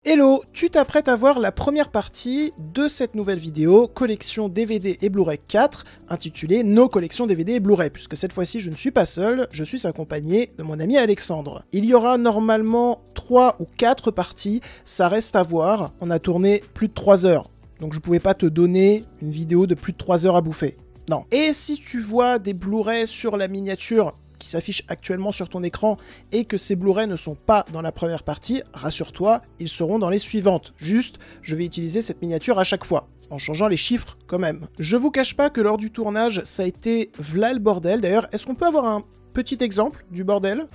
Hello, tu t'apprêtes à voir la première partie de cette nouvelle vidéo, collection DVD et Blu-ray 4, intitulée Nos collections DVD et Blu-ray, puisque cette fois-ci je ne suis pas seul, je suis accompagné de mon ami Alexandre. Il y aura normalement 3 ou 4 parties, ça reste à voir, on a tourné plus de 3 heures, donc je pouvais pas te donner une vidéo de plus de 3 heures à bouffer. Non. Et si tu vois des Blu-ray sur la miniature qui s'affiche actuellement sur ton écran et que ces Blu-ray ne sont pas dans la première partie, rassure-toi, ils seront dans les suivantes. Juste, je vais utiliser cette miniature à chaque fois, en changeant les chiffres quand même. Je vous cache pas que lors du tournage, ça a été v'là le bordel. D'ailleurs, est-ce qu'on peut avoir un petit exemple du bordel ?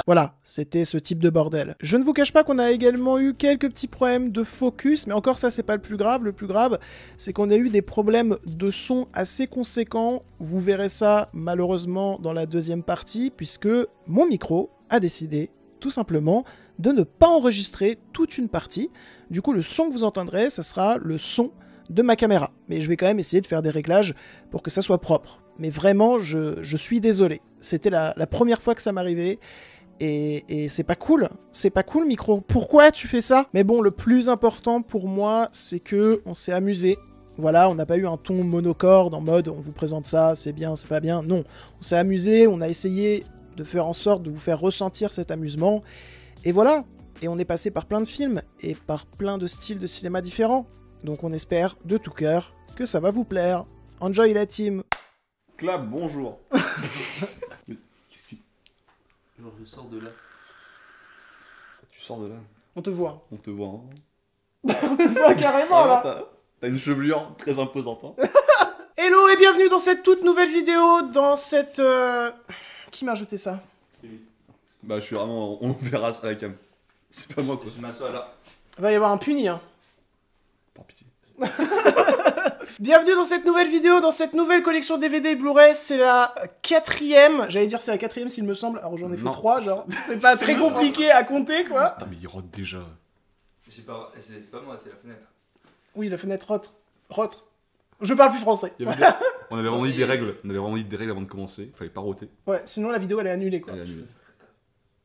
Voilà, c'était ce type de bordel. Je ne vous cache pas qu'on a également eu quelques petits problèmes de focus, mais encore ça c'est pas le plus grave. Le plus grave, c'est qu'on a eu des problèmes de son assez conséquents. Vous verrez ça malheureusement dans la deuxième partie, puisque mon micro a décidé tout simplement de ne pas enregistrer toute une partie. Du coup, le son que vous entendrez, ça sera le son de ma caméra. Mais je vais quand même essayer de faire des réglages pour que ça soit propre. Mais vraiment, je suis désolé. C'était la première fois que ça m'arrivait. Et c'est pas cool micro. Pourquoi tu fais ça? Mais bon, le plus important pour moi, c'est que on s'est amusé. Voilà, on n'a pas eu un ton monocorde en mode on vous présente ça, c'est bien, c'est pas bien. Non, on s'est amusé, on a essayé de faire en sorte de vous faire ressentir cet amusement. Et voilà, et on est passé par plein de films et par plein de styles de cinéma différents. Donc on espère de tout cœur que ça va vous plaire. Enjoy la team. Clap, bonjour. Qu'est-ce que... Genre je sors de là. Tu sors de là. On te voit. On te voit, hein. On te voit carrément là. T'as une chevelure très imposante, hein. Hello et bienvenue dans cette toute nouvelle vidéo, dans cette... Qui m'a ajouté ça? C'est lui. Bah je suis vraiment... On verra à la cam. C'est pas moi quoi. Je m'assois là. Il va y avoir un puni, hein. Par pitié. Bienvenue dans cette nouvelle vidéo, dans cette nouvelle collection DVD et Blu-ray, c'est la 4ème, j'allais dire c'est la 4ème s'il me semble, alors j'en ai fait Non. 3, genre, c'est pas très compliqué à compter, quoi. Putain mais il rote déjà. C'est pas moi, c'est la fenêtre. Oui, la fenêtre rote. Je parle plus français. Il y avait des- On avait vraiment dit des règles. On avait vraiment dit des règles avant de commencer. Fallait pas roter. Ouais, sinon la vidéo elle est annulée, quoi. Elle est annulée.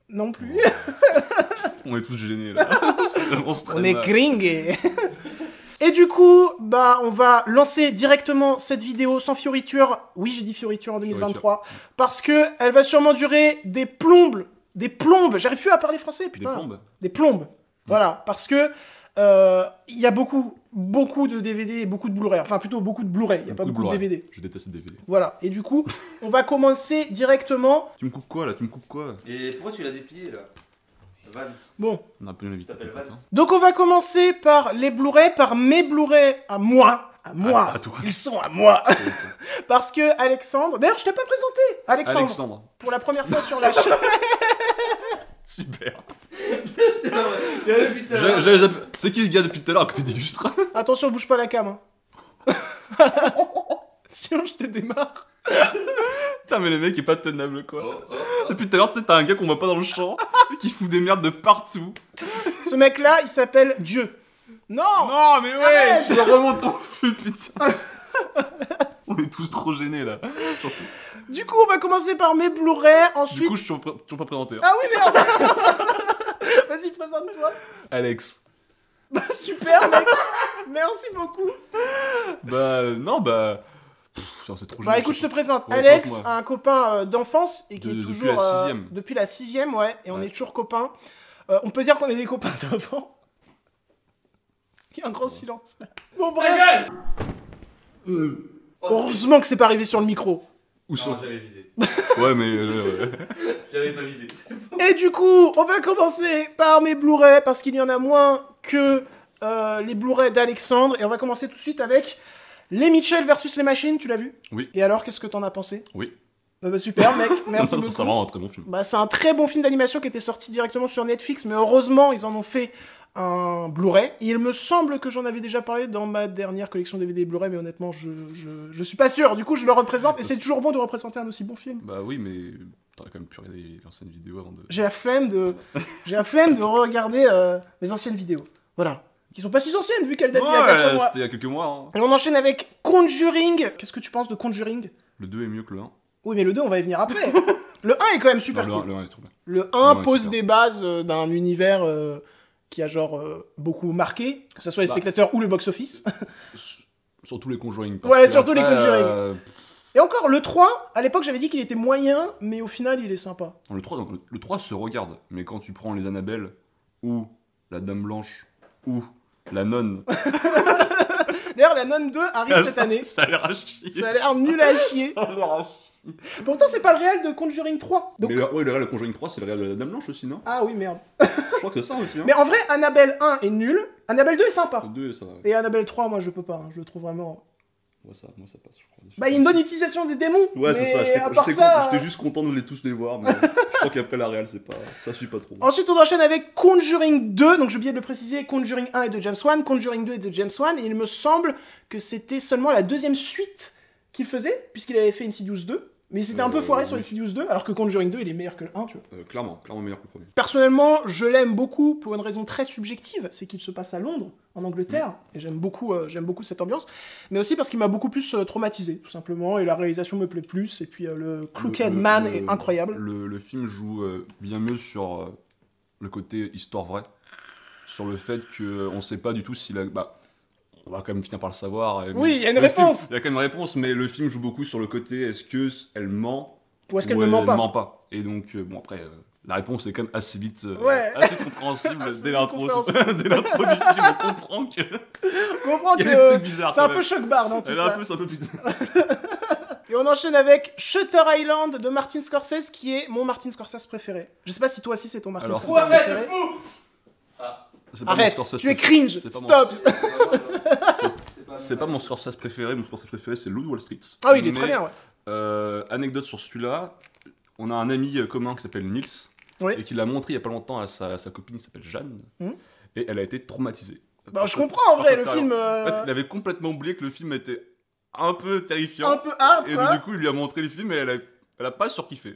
Non plus. On est tous gênés là. C'est vraiment On est cringé. Et du coup, bah, on va lancer directement cette vidéo sans fioriture. Oui, j'ai dit fioriture en 2023. Parce que elle va sûrement durer des plombes. Des plombes. J'arrive plus à parler français, Des putain. plombes. Des plombes. Voilà, parce que il y a beaucoup de DVD et beaucoup de Blu-ray. Enfin, plutôt beaucoup de Blu-ray. Il n'y a pas beaucoup de DVD. Je déteste les DVD. Voilà. Et du coup, on va commencer directement. Tu me coupes quoi là? Tu me coupes quoi? Et pourquoi tu l'as déplié là? Vance. Bon. On a un peu l'invité. T'appelles Vance. Donc, on va commencer par les Blu-ray, par mes Blu-ray à moi. À moi. à toi. Ils sont à moi. Parce que Alexandre... D'ailleurs, je t'ai pas présenté. Alexandre. Pour la première fois sur la chaîne. Super. Depuis tout à l'heure. C'est qui ce gars depuis tout à l'heure à côté d'illustre? Attention, bouge pas la cam. Hein. Sinon, je te démarre. Putain mais le mec est pas tenable quoi. Oh, oh, oh. Depuis tout à l'heure tu sais t'as un gars qu'on voit pas dans le champ qui fout des merdes de partout. Ce mec-là, il s'appelle Dieu. Non. Non mais ouais, Arrête. je remonte ton feu putain. On est tous trop gênés là. Surtout. Du coup, on va commencer par mes Blu-ray. Ensuite... Du coup je suis toujours pas présenté. Hein. Ah oui, merde. Vas-y, présente-toi. Alex. Bah, super, mec. Merci beaucoup. Bah non bah... c'est trop Bah gênant, écoute, je te surtout. présente. Ouais, Alex, présente-moi. un copain d'enfance et qui est Depuis toujours... la sixième. Depuis la 6ème, ouais. Et on Ouais. est toujours copains. On peut dire qu'on est des copains d'avant. Il y a un grand silence. Bon, bref. Heureusement que c'est pas arrivé sur le micro. Où Non, sont... j'avais visé. Ouais mais... ouais. J'avais pas visé. Et du coup, on va commencer par mes Blu-ray parce qu'il y en a moins que les Blu-ray d'Alexandre. Et on va commencer tout de suite avec Les Mitchell versus les machines, tu l'as vu? Oui. Et alors, qu'est-ce que t'en as pensé? Oui. Bah super, mec, merci C'est beaucoup. vraiment un très bon film. Bah, c'est un très bon film d'animation qui était sorti directement sur Netflix, mais heureusement, ils en ont fait un Blu-ray. Et il me semble que j'en avais déjà parlé dans ma dernière collection DVD et Blu-ray, mais honnêtement, je suis pas sûr. Du coup, je le représente, et c'est toujours bon de représenter un aussi bon film. Bah oui mais... T'aurais quand même pu regarder l'ancienne vidéo avant de... J'ai la flemme de regarder mes anciennes vidéos. Voilà. Qui sont pas si anciennes, vu qu'elles datent d'il y a 4 mois. c'était il y a quelques mois. Hein. Et on enchaîne avec Conjuring. Qu'est-ce que tu penses de Conjuring? Le 2 est mieux que le 1. Oui, mais le 2, on va y venir après. Le 1 est quand même super Non, cool. le 1 est trop bien. Le 1 Le 1 est pose super. des bases d'un univers qui a genre beaucoup marqué, que ce soit les Bah. spectateurs ou le box-office. Surtout les Conjuring. Ouais, surtout les Conjuring. euh, Et encore, le 3, à l'époque j'avais dit qu'il était moyen, mais au final il est sympa. le 3 se regarde, mais quand tu prends les Annabelle, ou la Dame Blanche, ou la Nonne... D'ailleurs, la Nonne 2 arrive cette année. Ça a l'air à chier. Ça a l'air nul à chier. Ça a l'air à chier. Pourtant, c'est pas le réel de Conjuring 3. Donc... Mais le Conjuring 3, c'est le réel de la Dame Blanche aussi, non? Ah oui, merde. Je crois que c'est ça aussi, hein. Mais en vrai, Annabelle 1 est nul, Annabelle 2 est sympa. Le 2, ça... Et Annabelle 3, moi je peux pas, hein. Je le trouve vraiment... Moi, ça passe, je crois. Bah, il y a une bonne utilisation des démons. Ouais, c'est ça. mais à part ça... J'étais juste content de tous les voir, mais je crois qu'après la réelle, ça suit pas trop. Ensuite, on enchaîne avec Conjuring 2. Donc, j'ai oublié de le préciser, Conjuring 1 est de James Wan, Conjuring 2 est de James Wan. Et il me semble que c'était seulement la deuxième suite qu'il faisait, puisqu'il avait fait Insidious 2. Mais c'était un peu foiré sur oui. Insidious 2, alors que Conjuring 2, il est meilleur que le 1, tu vois. Clairement meilleur que le premier. Personnellement, je l'aime beaucoup pour une raison très subjective, c'est qu'il se passe à Londres, en Angleterre, et j'aime beaucoup cette ambiance, mais aussi parce qu'il m'a beaucoup plus traumatisé, tout simplement, et la réalisation me plaît plus, et puis le Crooked Man est incroyable. Le film joue bien mieux sur le côté histoire vraie, sur le fait qu'on sait pas du tout si la... Bah, on va quand même finir par le savoir. Oui, il y a une le film- réponse. Il y a quand même une réponse, mais le film joue beaucoup sur le côté est-ce qu'elle ment Ou est-ce qu'elle ne ment pas ment pas. Et donc, bon, après, la réponse est quand même assez vite, Ouais. assez compréhensible Assez dès l'intro. compréhensible. Dès l'intro du film, on comprend que On comprend il y a des que trucs bizarres. c'est un quand peu même. choc-barre dans tout Elle est ça. c'est un peu plus... Et on enchaîne avec Shutter Island de Martin Scorsese, qui est mon Martin Scorsese préféré. Je sais pas si toi aussi c'est ton Martin Alors, Scorsese Arrête, préféré. fou. C'est pas Arrête, mon Scorsese tu es préféré. cringe, C'est pas mon- stop. C'est pas mon Scorsese préféré, mon Scorsese préféré c'est Loup de Wall Street. Ah oui, il est Mais, très bien, ouais. Anecdote sur celui-là, on a un ami commun qui s'appelle Nils, Oui. et qui l'a montré il y a pas longtemps à sa copine qui s'appelle Jeanne, Mhm. et elle a été traumatisée. Bah, Par je ce- comprends en par vrai, cette le période. film En fait, il avait complètement oublié que le film était un peu terrifiant, un peu hard, et quoi. du coup il lui a montré le film et elle a pas surkiffé.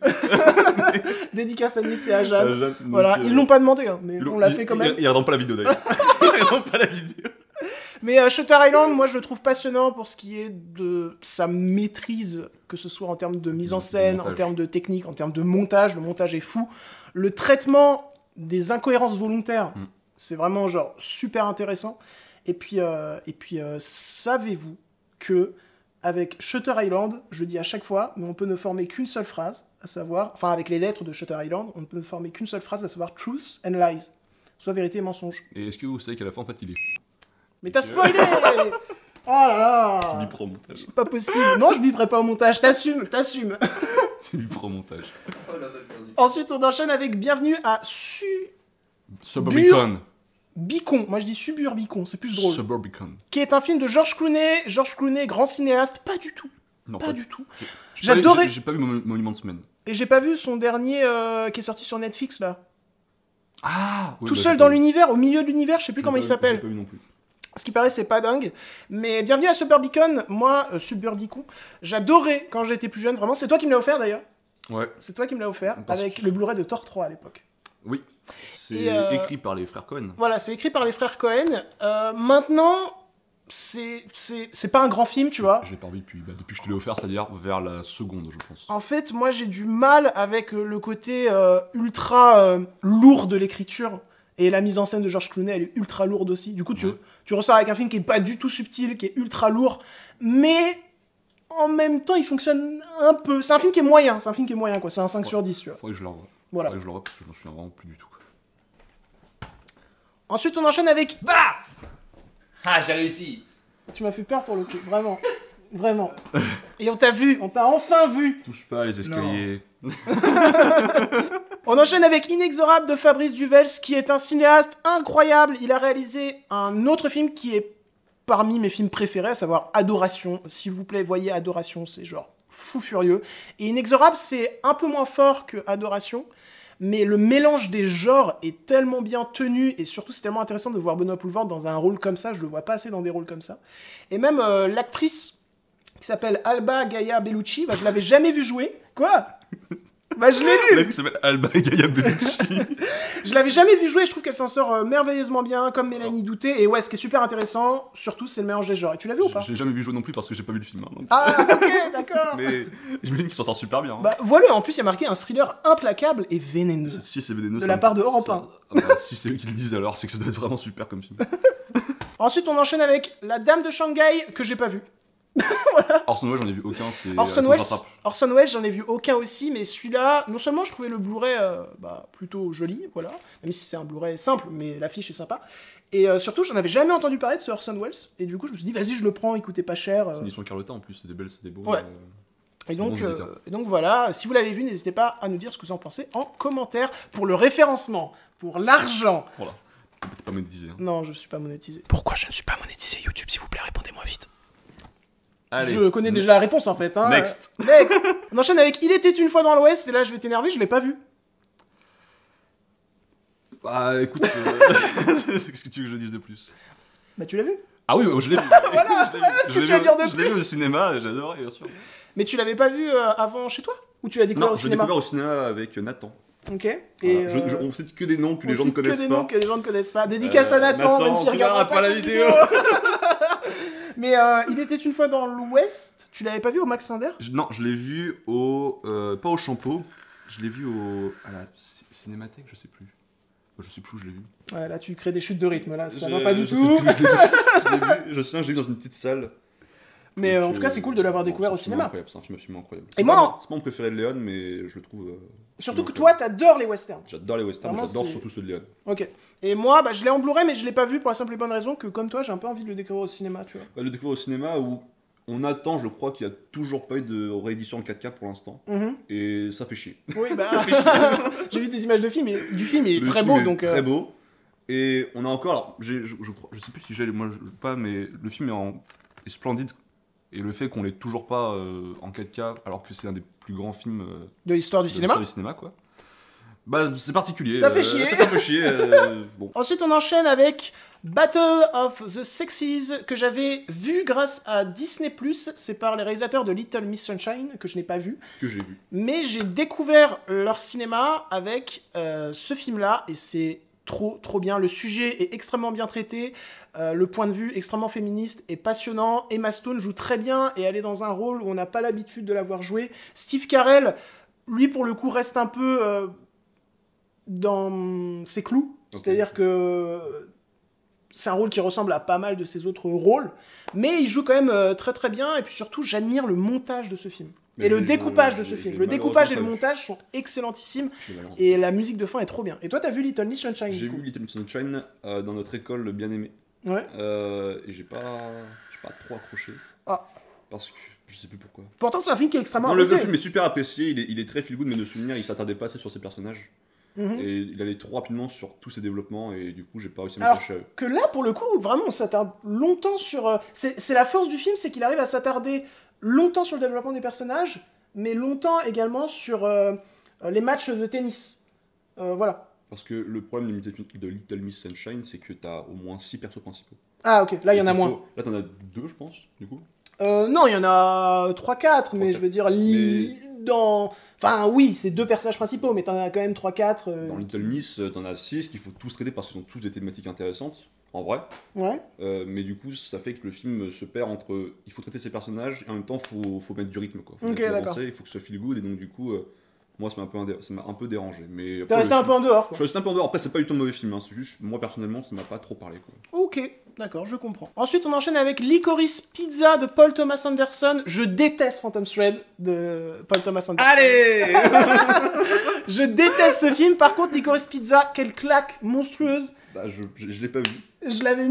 Dédicace à Nils et à Jeanne. Jeanne, donc, Voilà, ils l'ont pas demandé, hein, mais ils l'ont- on l'a ils- fait quand ils- même. Ils regardent pas la vidéo d'ailleurs. Ils regardent pas la vidéo. Mais Shutter Island, moi je le trouve passionnant pour ce qui est de sa maîtrise, que ce soit en termes de mise en De scène, montage. en termes de technique, en termes de montage. Le montage est fou. Le traitement des incohérences volontaires, Mm. c'est vraiment genre super intéressant. Et puis savez-vous que avec Shutter Island, je le dis à chaque fois, mais on peut ne former qu'une seule phrase, à savoir, enfin avec les lettres de Shutter Island, on ne peut ne former qu'une seule phrase, à savoir truth and lies, soit vérité et mensonge. Et est-ce que vous savez qu'à la fin en fait il est Mais t'as spoilé. Oh là tu lui là. prends au montage. Pas possible. Non, je biperai pas au montage. T'assumes. Tu lui prends au montage. Oh la balle perdue. Ensuite, on enchaîne avec Bienvenue à Suburbicon. Bicon. Moi, je dis Suburbicon. C'est plus drôle. Suburbicon. Qui est un film de George Clooney. George Clooney, grand cinéaste. Pas du tout. Non, Pas du tout. J'ai pas vu- J'adorais. J'ai pas vu Monument de semaine. Et j'ai pas vu son dernier qui est sorti sur Netflix là. Ah Tout seul dans l'univers, au milieu de l'univers. Je sais plus comment il J'ai s'appelle. pas vu non plus. Ce qui paraît, c'est pas dingue. Mais Bienvenue à Suburbicon. Moi, Suburbicon, j'adorais quand j'étais plus jeune. Vraiment, c'est toi qui me l'as offert d'ailleurs. Ouais, C'est toi qui me l'as offert Parce avec que- le Blu-ray de Thor 3 à l'époque. oui. C'est Et, écrit par les frères Cohen. Voilà, c'est écrit par les frères Cohen. Maintenant, c'est pas un grand film, tu vois. Je l'ai pas vu depuis que je te l'ai offert, c'est-à-dire vers la seconde, je pense. En fait, moi, j'ai du mal avec le côté ultra lourd de l'écriture. Et la mise en scène de George Clooney, elle est ultra lourde aussi. Du coup, Ouais. tu ressors avec un film qui est pas du tout subtil, qui est ultra lourd. Mais en même temps, il fonctionne un peu. C'est un film qui est moyen. C'est un film qui est moyen, quoi. C'est un 5 sur 10, tu vois. Faudrait que je le revoie. Voilà. Faudrait que je le revoie parce que je m'en souviens vraiment plus du tout. Ensuite, on enchaîne avec... Bah Ah, j'ai réussi. Tu m'as fait peur pour le coup, vraiment. Vraiment. Et on t'a vu, on t'a enfin vu. Touche pas les escaliers. On enchaîne avec Inexorable de Fabrice Duvels, qui est un cinéaste incroyable. Il a réalisé un autre film qui est parmi mes films préférés, à savoir Adoration. S'il vous plaît, voyez Adoration, c'est genre fou furieux. Et Inexorable, c'est un peu moins fort que Adoration, mais le mélange des genres est tellement bien tenu, et surtout c'est tellement intéressant de voir Benoît Poelvoort dans un rôle comme ça. Je le vois pas assez dans des rôles comme ça. Et même l'actrice qui s'appelle Alba Gaia Bellucci, bah, je l'avais jamais vue jouer. Quoi ? Bah je l'ai Le lu. mec qui s'appelle Alba Gaia Bellucci. Je l'avais jamais vu jouer, je trouve qu'elle s'en sort merveilleusement bien, comme Mélanie Douté. Et ouais, ce qui est super intéressant, surtout, c'est le mélange des genres. Et tu l'as vu ou pas? Je l'ai jamais vu jouer non plus parce que j'ai pas vu le film. Hein, donc. Ah, ok, d'accord. Mais j'imagine qu'il s'en sort super bien. Hein. Bah voilà, en plus, il y a marqué un thriller implacable et vénéneux. Si c'est vénéneux, De la part de Europe 1. Si c'est eux qui le disent alors, c'est que ça doit être vraiment super comme film. Ensuite, on enchaîne avec La Dame de Shanghai, que j'ai pas vu. Orson Welles, j'en ai vu aucun. Orson Welles, j'en ai vu aucun aussi, mais celui-là, non seulement je trouvais le Blu-ray plutôt joli, voilà, même si c'est un Blu-ray simple, mais l'affiche est sympa. Et surtout, j'en avais jamais entendu parler de ce Orson Welles, et du coup, je me suis dit, vas-y, je le prends, il coûtait pas cher. C'est une édition Carlotta en plus, c'est des belles, c'est des beaux. Ouais. Et donc voilà, si vous l'avez vu, n'hésitez pas à nous dire ce que vous en pensez en commentaire pour le référencement, pour l'argent. Voilà. T'es pas monétisé. Hein. Non, je suis pas monétisé. Pourquoi je ne suis pas monétisé YouTube, s'il vous plaît, répondez-moi vite. Allez. Je connais déjà la réponse en fait. Hein. Next. Next. On enchaîne avec Il était une fois dans l'Ouest, et là je vais t'énerver, je l'ai pas vu. Bah écoute, qu'est-ce que tu veux que je dise de plus? Bah tu l'as vu. Ah oui, je l'ai vu. Voilà ce que tu vas dire de Je l'ai vu au plus. cinéma, et j'adorais, bien sûr. Mais tu l'avais pas vu avant chez toi? Ou tu l'as découvert Non, au je l'ai cinéma? découvert au cinéma avec Nathan. Ok. Et Voilà. On cite que des noms que les gens ne connaissent que des pas. noms que les gens ne connaissent pas. Dédicace à Nathan, Nathan, même s'il tu regardera verras pas la cette vidéo. Mais Il était une fois dans l'Ouest, tu l'avais pas vu au Max Linder? Non, je l'ai vu au... pas au Champeau, je l'ai vu à la Cinémathèque, je sais plus. Je sais plus où je l'ai vu. Ouais, là tu crées des chutes de rythme, là ça va pas du Je sais tout. plus où je l'ai vu. Je sais, je l'ai vu dans une petite salle. Mais Donc, en tout cas, c'est cool de l'avoir découvert au cinéma. C'est un film absolument incroyable. Et moi, c'est pas mon préféré de Léon, mais je le trouve. surtout que absolument toi, t'adores les westerns. incroyable. J'adore les westerns, Vraiment, j'adore c'est- surtout ceux de Léon. Ok. Et moi, bah, je l'ai en Blu-ray, mais je l'ai pas vu pour la simple et bonne raison que, comme toi, j'ai un peu envie de le découvrir au cinéma, tu vois. Le découvrir au cinéma où on attend, je crois qu'il y a toujours pas eu de réédition en 4K pour l'instant. Et ça fait chier. Oui, bah. J'ai vu des images du film, il est Le très film beau, est donc. Très beau. Et on a encore. Alors, je sais plus si j'ai. Moi, pas, mais le film est splendide. Et le fait qu'on l'ait toujours pas en 4K, alors que c'est un des plus grands films De l'histoire du cinéma. du cinéma, quoi. Bah, c'est particulier. Ça fait chier. Ça fait chier. Bon. Ensuite, on enchaîne avec Battle of the Sexes, que j'avais vu grâce à Disney+. C'est par les réalisateurs de Little Miss Sunshine, que je n'ai pas vu. Que j'ai vu. Mais j'ai découvert leur cinéma avec ce film-là, et c'est trop bien. Le sujet est extrêmement bien traité, le point de vue extrêmement féministe et passionnant. Emma Stone joue très bien, et elle est dans un rôle où on n'a pas l'habitude de la voir jouer. Steve Carell, lui, pour le coup, reste un peu dans ses clous. Ok. C'est-à-dire que c'est un rôle qui ressemble à pas mal de ses autres rôles, mais il joue quand même très bien, et puis surtout, j'admire le montage de ce film. Mais Et le j'ai- découpage de j'ai- ce film. j'ai Le découpage et le malheureusement pas montage sont excellentissimes, Je l'ai malheureusement et la musique de fin est trop bien. Et toi, t'as vu Little Miss Sunshine? J'ai du coup vu Little Miss Sunshine dans notre école bien aimée. Ouais. Et j'ai pas trop accroché. Ah. Parce que je sais plus pourquoi. Pourtant, c'est un film qui est extrêmement Non, le apprécié. film est super apprécié, il est très feel good, mais de souvenir, il s'attardait pas assez sur ses personnages. Mhm. Et il allait trop rapidement sur tous ses développements, et du coup, j'ai pas réussi à Alors, m'attacher à eux. Que là, pour le coup, vraiment, on s'attarde longtemps sur... c'est la force du film, c'est qu'il arrive à s'attarder longtemps sur le développement des personnages, mais longtemps également sur les matchs de tennis. Voilà. Parce que le problème de Little Miss Sunshine, c'est que t'as au moins 6 persos principaux. Ah, ok, là, il y en a Et qu'il moins. faut- Là, t'en as 2, je pense, du coup. Non, il y en a 3-4, mais 3-4. je veux dire, dans... Enfin, oui, c'est 2 personnages principaux, mais t'en as quand même 3-4. Dans Little Miss, t'en as 6 qu'il faut tous traiter parce qu'ils ont tous des thématiques intéressantes, en vrai. Ouais. Mais du coup, ça fait que le film se perd entre il faut traiter ses personnages et en même temps, faut mettre du rythme, quoi. Faut Ok, mettre d'accord. avancer, il faut que ça feel good, et donc du coup, moi, ça m'a un peu dérangé. Mais T'es après, resté un peu en dehors, Je quoi. suis resté un peu en dehors. Après, c'est pas du tout un mauvais film, hein. C'est juste, moi, personnellement, ça m'a pas trop parlé, quoi. Ok, d'accord, je comprends. Ensuite, on enchaîne avec Licorice Pizza de Paul Thomas Anderson. Je déteste Phantom Thread de Paul Thomas Anderson. Allez. Je déteste ce film. Par contre, Licorice Pizza, quelle claque monstrueuse. Bah, je l'ai pas vu. Je l'avais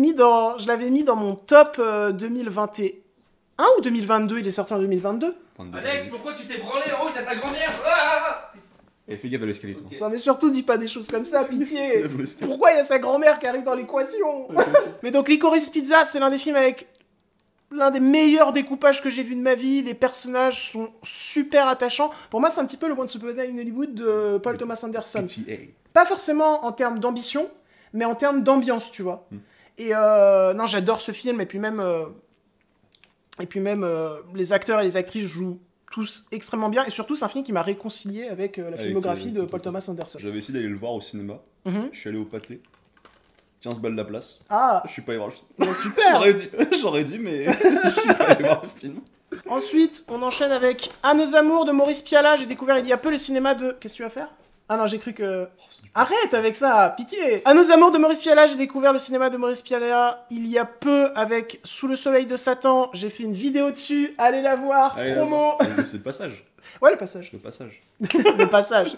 mis dans mon top 2021 ou 2022. Il est sorti en 2022. Alex, pourquoi tu t'es branlé en haut? T'as ta grand-mère. Ah Et fais gaffe à l'escalier, toi. Ok. Non mais surtout, dis pas des choses comme ça, pitié. Pourquoi il y a sa grand-mère qui arrive dans l'équation? Mais donc, Licorice Pizza, c'est l'un des films avec l'un des meilleurs découpages que j'ai vu de ma vie. Les personnages sont super attachants. Pour moi, c'est un petit peu le Once Upon a Time in Hollywood de Paul Thomas Anderson. PTA. Pas forcément en termes d'ambition, mais en termes d'ambiance, tu vois. Et non, j'adore ce film, et puis même les acteurs et les actrices jouent tous extrêmement bien, et surtout c'est un film qui m'a réconcilié avec la filmographie de Paul Thomas Anderson. J'avais essayé d'aller le voir au cinéma, je suis allé au Pâté, 15 balles la place, Ah, je suis pas allé voir le film. bah, super. J'aurais dû, mais je suis pas allé voir le film. Ensuite, on enchaîne avec À nos amours de Maurice Pialat. J'ai découvert il y a peu le cinéma de... Qu'est-ce que tu vas faire? Ah non, j'ai cru que... Arrête avec ça, pitié. À nos amours de Maurice Pialat, j'ai découvert le cinéma de Maurice Pialat il y a peu avec Sous le soleil de Satan. J'ai fait une vidéo dessus, allez la voir, promo. C'est le passage. Ouais, le passage. Le passage. Le passage.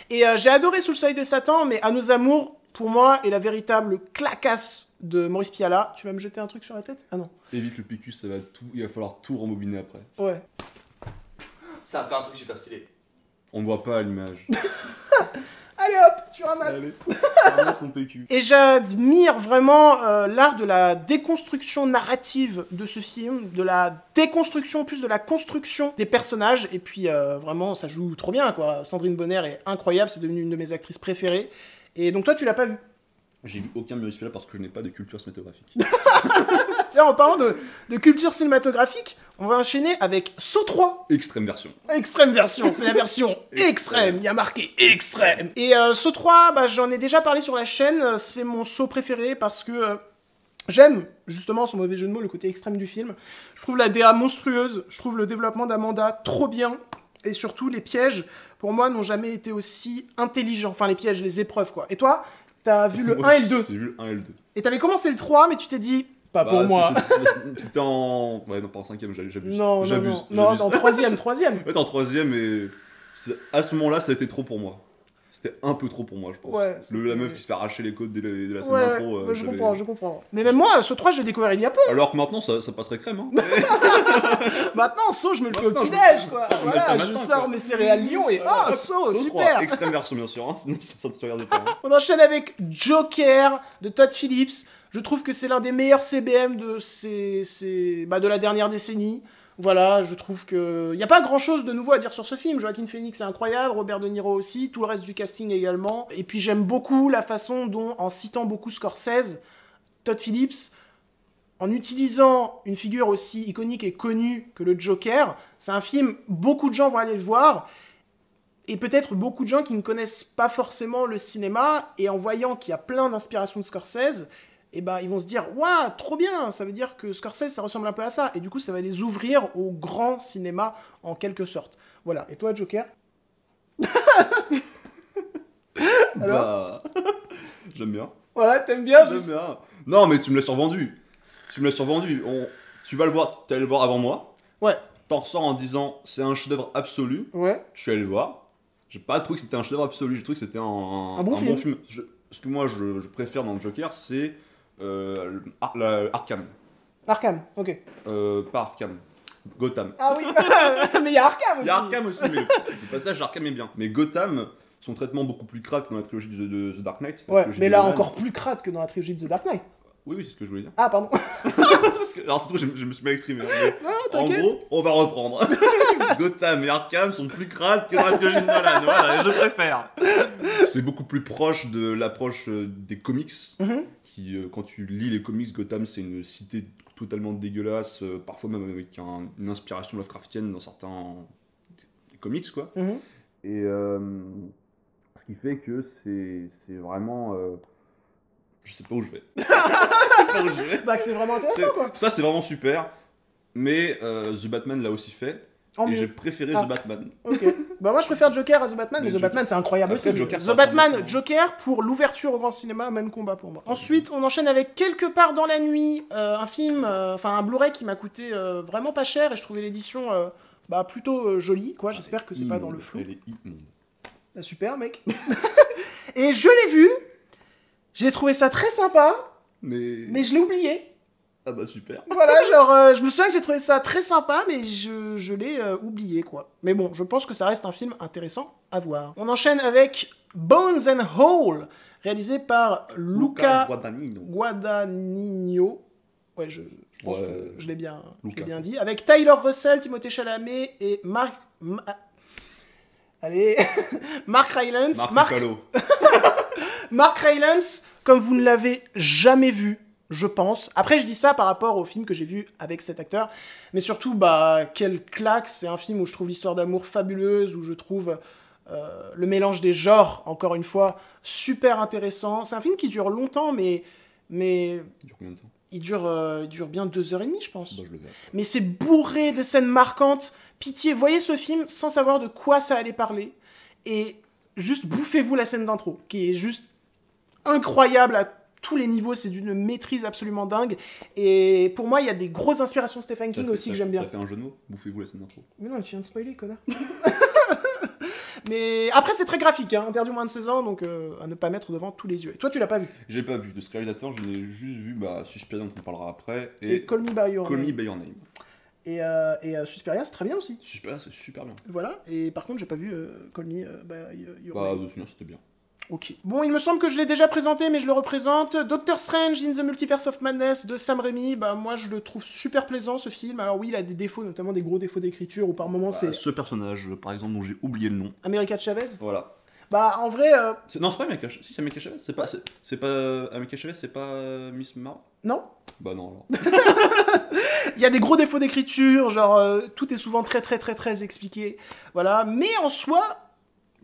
Et j'ai adoré Sous le soleil de Satan, mais À nos amours, pour moi, est la véritable clacasse de Maurice Pialat. Tu vas me jeter un truc sur la tête? Ah non. Évite le PQ, ça va tout... il va falloir tout rembobiner après. Ouais. Ça a fait un truc super stylé. On ne voit pas à l'image. Allez hop, tu ramasses. Allez, ramasse mon PQ. Et j'admire vraiment l'art de la déconstruction narrative de ce film, de la déconstruction plus de la construction des personnages, et puis vraiment ça joue trop bien quoi. Sandrine Bonner est incroyable, c'est devenu une de mes actrices préférées. Et donc toi tu l'as pas vu? J'ai vu aucun Maurice Pialat parce que je n'ai pas de culture cinématographique. Là en parlant de culture cinématographique, on va enchaîner avec Saut 3. Extrême version. Extrême version, c'est la version extrême, il y a marqué extrême. Et Saut 3, bah, j'en ai déjà parlé sur la chaîne, c'est mon saut préféré parce que j'aime justement, son mauvais jeu de mots, le côté extrême du film. Je trouve la DA monstrueuse, je trouve le développement d'Amanda trop bien, et surtout les pièges, pour moi, n'ont jamais été aussi intelligents. Enfin les pièges, les épreuves quoi. Et toi, t'as vu le 1 et le 2. J'ai vu le 1 et le 2. Et t'avais commencé le 3, mais tu t'es dit... Pas pour moi. C'était en... Ouais, non, pas en 5ème, j'abuse. Non, en 3ème. Ouais, en 3ème, et... À ce moment-là, ça a été trop pour moi. C'était un peu trop pour moi, je pense. Ouais, la meuf qui se fait arracher les côtes dès la scène ouais, d'intro. je comprends. Mais même moi, ce 3, je l'ai découvert il y a peu. Alors que maintenant, ça passerait crème, hein. Maintenant, saut, je me le fais au petit-déj, quoi. Voilà, ça je matin, sors quoi. mes céréales Lyon et saut, super. 3, extrême version, bien sûr, hein, sinon ça ne se regarde pas. Hein. On enchaîne avec Joker de Todd Phillips. Je trouve que c'est l'un des meilleurs CBM de la dernière décennie. Voilà, je trouve que... Il n'y a pas grand-chose de nouveau à dire sur ce film. Joaquin Phoenix est incroyable, Robert De Niro aussi, tout le reste du casting également. Et puis j'aime beaucoup la façon dont, en citant beaucoup Scorsese, Todd Phillips, en utilisant une figure aussi iconique et connue que le Joker, c'est un film, beaucoup de gens vont aller le voir, et peut-être beaucoup de gens qui ne connaissent pas forcément le cinéma, et en voyant qu'il y a plein d'inspirations de Scorsese, et bah ils vont se dire « Waouh, trop bien, ça veut dire que Scorsese, ça ressemble un peu à ça », et du coup ça va les ouvrir au grand cinéma en quelque sorte. Voilà, et toi Joker? Alors J'aime bien. Voilà, t'aimes bien? J'aime bien. Non, mais tu me l'as survendu. Tu vas le voir, t'es allé le voir avant moi. Ouais. T'en ressors en disant c'est un chef-d'œuvre absolu. Ouais. Je suis allé le voir. J'ai pas trouvé que c'était un chef-d'œuvre absolu, j'ai trouvé que c'était un bon film. Ce que moi je préfère dans le Joker, c'est Arkham. Arkham, ok. Pas Arkham. Gotham. Ah oui, mais il y a Arkham aussi. Il y a Arkham aussi, mais le passage Arkham est bien. Mais Gotham, son traitement beaucoup plus crade que dans la trilogie de The Dark Knight. Ouais, mais là encore plus crade que dans la trilogie de The Dark Knight. Oui, c'est ce que je voulais dire. Ah, pardon. Alors, c'est trop, je me suis mal exprimé. Hein, Non, en t'inquiète. gros, on va reprendre. Gotham et Arkham sont plus crades que dans la trilogie de Nolan. Voilà, je préfère. C'est beaucoup plus proche de l'approche des comics. Qui, quand tu lis les comics, Gotham, c'est une cité totalement dégueulasse, parfois même avec une inspiration Lovecraftienne dans certains des comics, quoi. Et ce qui fait que c'est vraiment... je sais pas où je vais. Bah, que c'est vraiment intéressant, quoi. Ça, c'est vraiment super. Mais The Batman l'a aussi fait. Et j'ai préféré The Batman. Ok. Bah, moi, je préfère Joker à The Batman, mais The Batman, c'est incroyable aussi. The Batman, Joker, pour l'ouverture au grand cinéma, même combat pour moi. Ensuite, on enchaîne avec Quelque part dans la nuit, un film, enfin un Blu-ray qui m'a coûté vraiment pas cher, et je trouvais l'édition plutôt jolie, quoi. J'espère que c'est pas dans le flou. Elle est immonde. Bah, super, mec. Et je l'ai vu. J'ai trouvé ça très sympa, mais je l'ai oublié. Ah bah super. Voilà, genre, je me souviens que j'ai trouvé ça très sympa, mais je l'ai oublié, quoi. Mais bon, je pense que ça reste un film intéressant à voir. On enchaîne avec Bones and Hole, réalisé par Luca Guadagnino. Ouais, je pense que je l'ai bien dit. Avec Tyler Russell, Timothée Chalamet et Mark Rylance. Mark Rylance, comme vous ne l'avez jamais vu, je pense. Après, je dis ça par rapport au film que j'ai vu avec cet acteur, mais surtout, quelle claque, c'est un film où je trouve l'histoire d'amour fabuleuse, où je trouve le mélange des genres, encore une fois, super intéressant. C'est un film qui dure longtemps, mais Il dure combien de temps? il dure bien 2h30, je pense. Bah, je le verrai. Mais c'est bourré de scènes marquantes. Pitié, voyez ce film sans savoir de quoi ça allait parler, et juste bouffez-vous la scène d'intro, qui est juste incroyable à tous les niveaux, c'est d'une maîtrise absolument dingue. Et pour moi, il y a des grosses inspirations Stephen King aussi que j'aime bien. T'as fait un jeu de mots? Bouffez-vous la scène d'intro. Mais non, tu viens de spoiler, connard. Mais après, c'est très graphique, hein, interdit aux moins de 16 ans, donc à ne pas mettre devant tous les yeux. Et toi, tu l'as pas vu. J'ai pas vu. De ce réalisateur, je l'ai juste vu, Suspiria, dont on parlera après, Et Call Me By Your Call Me Name. By Your Name. Et Suspiria, c'est très bien aussi. Suspiria, c'est super bien. Voilà, et par contre, j'ai pas vu Call Me By Your Bah, Name. de souvenir, c'était bien. Ok. Bon, il me semble que je l'ai déjà présenté, mais je le représente. Doctor Strange in the Multiverse of Madness de Sam Raimi. Moi, je le trouve super plaisant, ce film. Alors oui, il a des défauts, notamment des gros défauts d'écriture, où par moments, c'est Ce personnage, par exemple, dont j'ai oublié le nom. America Chavez. Voilà. En vrai, Non, c'est pas America Chavez. Si, c'est America Chavez. C'est pas America Chavez, c'est pas Miss Marvel. non. Bah non, alors. Il y a des gros défauts d'écriture, genre, tout est souvent très, très, très, très expliqué. Voilà. Mais en soi,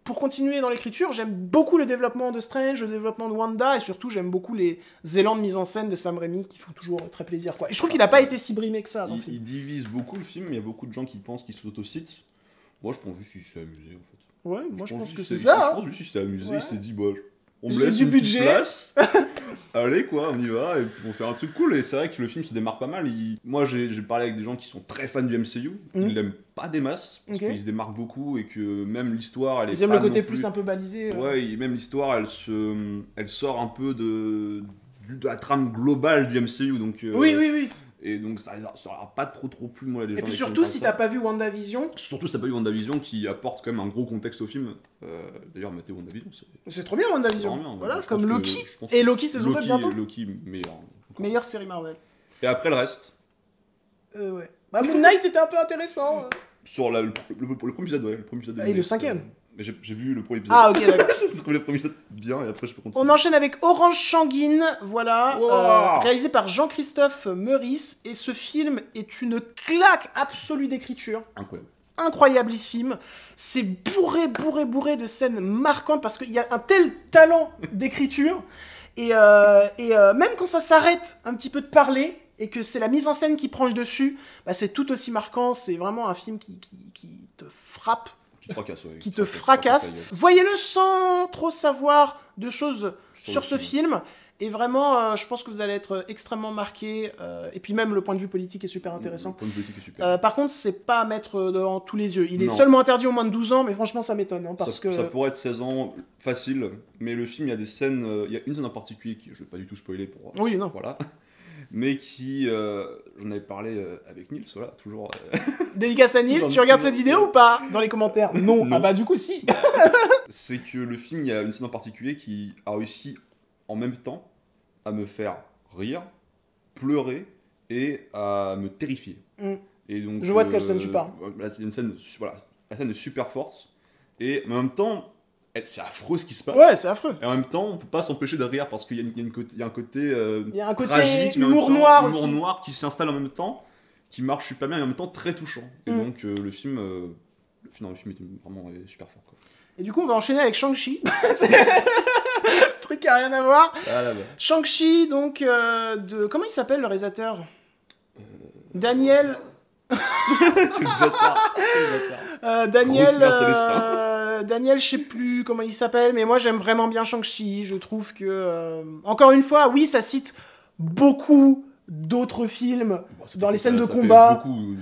pour continuer dans l'écriture, j'aime beaucoup le développement de Strange, le développement de Wanda, et surtout, j'aime beaucoup les élans de mise en scène de Sam Raimi qui font toujours très plaisir, quoi. Et je trouve qu'il a pas été si brimé que ça dans le film. Il divise beaucoup le film, il y a beaucoup de gens qui pensent qu'il s'autocite. Moi, je pense juste qu'il s'est amusé, en fait. Ouais, moi je pense que c'est Je ça. pense juste qu'il s'est amusé, Ouais. il s'est dit, on J'ai me laisse du une petite budget. place. Allez, quoi, on y va, et puis on fait un truc cool. Et c'est vrai que le film se démarque pas mal. Moi, j'ai parlé avec des gens qui sont très fans du MCU. Ils l'aiment pas des masses, parce Ok. qu'il se démarque beaucoup, et que même l'histoire, elle est Ils aiment pas le côté non plus... plus un peu balisé. Ouais, et même l'histoire, elle sort un peu de la trame globale du MCU. Donc, Oui. Et donc ça aura pas trop plu, moi, les gens. Et puis avec qui surtout, on si parle t'as pas vu WandaVision, Surtout, ça n'a pas eu WandaVision qui apporte quand même un gros contexte au film. D'ailleurs, mettez WandaVision, c'est trop bien c'est WandaVision. vraiment bien. Voilà, Je comme pense Loki. je pense Et que Loki saison 2 bientôt. Loki, meilleur. Meilleure série Marvel. Et après le reste, Ouais. Moon Knight était un peu intéressant. sur le premier épisode, ouais. Le premier épisode de Ah, et le Moon Knight, 5e. Mais j'ai vu le premier épisode. Ah, ok, d'accord. J'ai trouvé le premier épisode bien, et après je peux continuer. On enchaîne avec Orange Sanguine, voilà, Wow. réalisé par Jean-Christophe Meurice, et ce film est une claque absolue d'écriture, Incroyable. incroyablissime. C'est bourré de scènes marquantes parce qu'il y a un tel talent d'écriture, et même quand ça s'arrête un petit peu de parler et que c'est la mise en scène qui prend le dessus, c'est tout aussi marquant. C'est vraiment un film qui te frappe. Qui te fracasse, ouais. Qui te fracasse. Voyez-le sans trop savoir de choses sur le ce film. Et vraiment, je pense que vous allez être extrêmement marqué. Et puis même le point de vue politique est super intéressant. Le point de vue politique est super. Par contre, c'est pas à mettre devant tous les yeux. Il est Non. seulement interdit aux moins de 12 ans, mais franchement, ça m'étonne. Parce que... Ça pourrait être 16 ans, facile, mais le film, il y a des scènes, il y a une scène en particulier qui, je vais pas du tout spoiler pour... Oui, non. Voilà. Mais qui, j'en avais parlé avec Nils, voilà, toujours... Dédicace à Nils, tu regardes cette vidéo ou pas? Dans les commentaires. Non. Non. Ah bah du coup, si. C'est que le film, il y a une scène en particulier qui a réussi en même temps à me faire rire, pleurer et à me terrifier. Mm. Et donc, Je vois de quelle scène tu parles. Là, c'est une scène, voilà, la scène est super forte, et en même temps, c'est affreux ce qui se passe. Ouais, c'est affreux. Et en même temps, on peut pas s'empêcher de rire parce qu'il y a un côté Il y a un côté tragique, mais en même humour temps, noir humour aussi. noir qui s'installe en même temps, qui marche super bien et en même temps très touchant. Et Mm. donc le film est vraiment super fort, quoi. Et du coup, on va enchaîner avec Shang-Chi. Truc qui a rien à voir. Ah là, bah. Shang-Chi, donc, de... Comment il s'appelle, le réalisateur Daniel... Quel bâtard, quel bâtard. Daniel... Grosse merde, Célestin. Daniel, je sais plus comment il s'appelle, mais moi, j'aime vraiment bien Shang-Chi. Je trouve que... Encore une fois, oui, ça cite beaucoup d'autres films Bon, dans les scènes de ça fait combat beaucoup,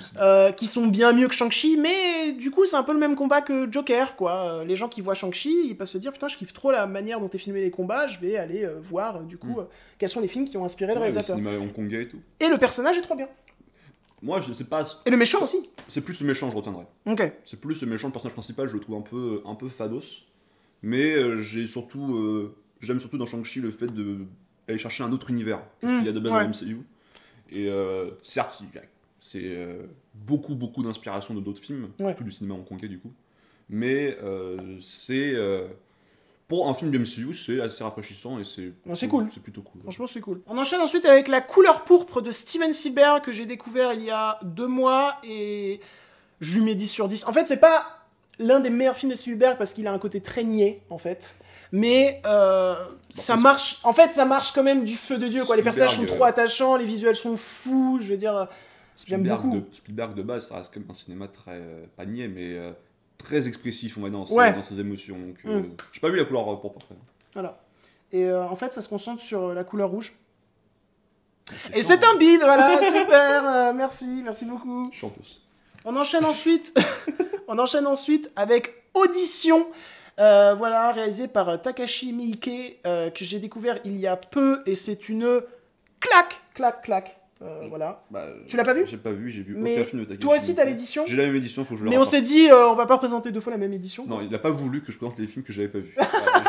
qui sont bien mieux que Shang-Chi, mais du coup c'est un peu le même combat que Joker, quoi. Les gens qui voient Shang-Chi, ils peuvent se dire putain, je kiffe trop la manière dont est filmé les combats, je vais aller voir du coup quels sont les films qui ont inspiré le ouais, le réalisateur. cinéma hongkongais et tout. Et le personnage est trop bien. Moi, je sais pas. Et le méchant aussi. C'est plus le méchant, je retiendrai. Ok. C'est plus le méchant, le personnage principal, je le trouve un peu fados. Mais j'aime surtout dans Shang-Chi le fait d'aller chercher un autre univers que ce qu'il y a de base ouais. dans le MCU. Et certes, c'est beaucoup d'inspiration de d'autres films, Ouais. surtout du cinéma hongkongais du coup. Mais c'est Pour un film du MCU, c'est assez rafraîchissant et C'est cool. C'est plutôt cool. Franchement, c'est cool. On enchaîne ensuite avec La couleur pourpre de Steven Spielberg que j'ai découvert il y a 2 mois et je lui mets 10 sur 10. En fait, c'est pas l'un des meilleurs films de Spielberg parce qu'il a un côté très niais, en fait. Mais ça marche. En fait, ça marche quand même du feu de Dieu, quoi. Les personnages sont trop attachants, les visuels sont fous. Je veux dire, j'aime beaucoup. Spielberg de base, ça reste quand même un cinéma très pas niais, mais très expressif, on va dire, dans ses émotions. Donc, j'ai pas vu La couleur pourpre après. Voilà. Et en fait, ça se concentre sur la couleur rouge. Et c'est un bide, voilà, super. Merci beaucoup. Chanteuse. On enchaîne ensuite avec Audition. Voilà, réalisé par Takashi Miike, que j'ai découvert il y a peu, et c'est une claque. Voilà. Tu l'as pas vu ? J'ai pas vu, j'ai vu mais aucun film de Takashi. Toi aussi, t'as l'édition ? J'ai la même édition, faut que je le Mais on s'est dit, on va pas présenter 2 fois la même édition. Non, il a pas voulu que je présente les films que j'avais pas vus.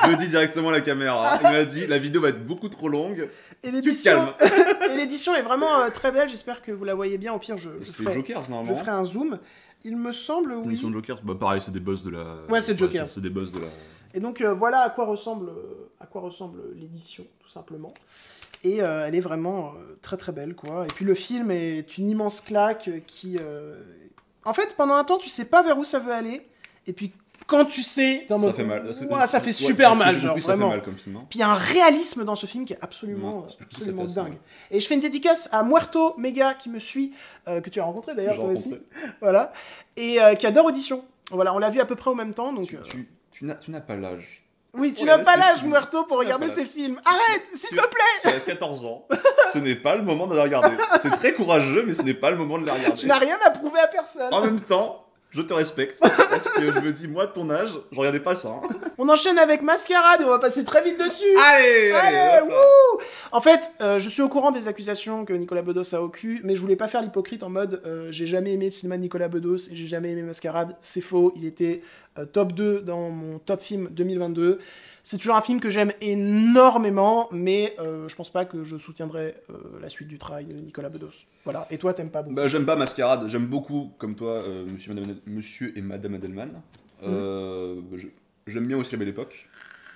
Je le dis directement à la caméra. Il m'a dit, la vidéo va être beaucoup trop longue. Et l'édition est vraiment très belle, j'espère que vous la voyez bien. Au pire, je ferai un zoom. Il me semble, oui. L'édition de Jokers, pareil, c'est des boss de la... Ouais, c'est Jokers. C'est des boss de la... Et donc, voilà à quoi ressemble l'édition, tout simplement. Et elle est vraiment très très belle, quoi. Et puis le film est une immense claque qui... En fait, pendant un temps, tu sais pas vers où ça veut aller. Et puis, quand tu sais... Ça fait mal. Ça fait super mal, genre, vraiment. Ça fait mal comme film, hein. Puis il y a un réalisme dans ce film qui est absolument dingue. Et je fais une dédicace à Muerto Mega qui me suit, que tu as rencontré d'ailleurs, toi aussi. Voilà. Et qui adore Audition. Voilà, on l'a vu à peu près au même temps, donc... Tu n'as pas l'âge. Oui, tu n'as pas l'âge, Muerto, pour regarder ces films. Arrête, s'il te plaît. Tu as 14 ans. Ce n'est pas le moment de la regarder. C'est très courageux, mais ce n'est pas le moment de la regarder. Tu n'as rien à prouver à personne. En même temps, je te respecte. Parce que je me dis, moi, ton âge, je regardais pas ça. Hein. On enchaîne avec Mascarade et on va passer très vite dessus. Allez, wouh. En fait, je suis au courant des accusations que Nicolas Bedos a au cul, mais je voulais pas faire l'hypocrite en mode j'ai jamais aimé le cinéma de Nicolas Bedos et j'ai jamais aimé Mascarade. C'est faux, il était top 2 dans mon top film 2022. C'est toujours un film que j'aime énormément, mais je pense pas que je soutiendrai la suite du travail de Nicolas Bedos. Voilà. Et toi, t'aimes pas beaucoup ? J'aime pas Mascarade. J'aime beaucoup, comme toi, Monsieur et Madame Adelman. J'aime bien aussi La Belle Époque,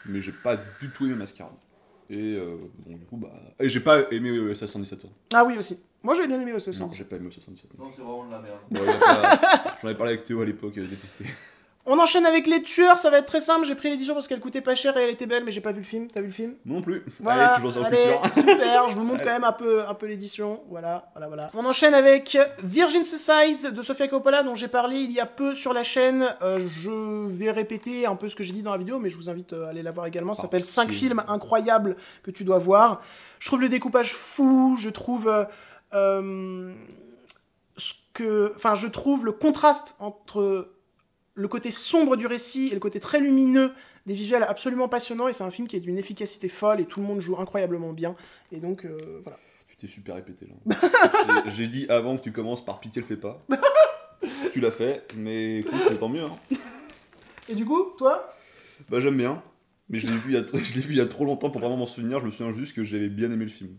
mais j'ai pas du tout aimé Mascarade. Et bon, du coup, et j'ai pas aimé OSS 117. Ah oui, aussi. Moi, j'avais bien aimé OSS 117. Non, j'ai pas aimé OSS 117. Non, c'est vraiment de la merde. Bon, j'en avais parlé avec Théo à l'époque, il a détesté. On enchaîne avec Les Tueurs, ça va être très simple. J'ai pris l'édition parce qu'elle coûtait pas cher et elle était belle, mais j'ai pas vu le film. T'as vu le film ? Non plus. Voilà, allez, toujours sur le futur. Super, je vous montre quand même un peu l'édition. Voilà. On enchaîne avec Virgin Suicides de Sofia Coppola, dont j'ai parlé il y a peu sur la chaîne. Je vais répéter un peu ce que j'ai dit dans la vidéo, mais je vous invite à aller la voir également. Ça s'appelle 5 films incroyables que tu dois voir. Je trouve le découpage fou, je trouve... je trouve le contraste entre le côté sombre du récit et le côté très lumineux des visuels absolument passionnants, et c'est un film qui est d'une efficacité folle et tout le monde joue incroyablement bien, et donc voilà. Tu t'es super répété là. J'ai dit avant que tu commences par Pitié le fais pas. Tu l'as fait, mais écoute, tant mieux. Hein. Et du coup, toi ? J'aime bien, mais je l'ai vu il y a trop longtemps pour vraiment m'en souvenir. Je me souviens juste que j'avais bien aimé le film.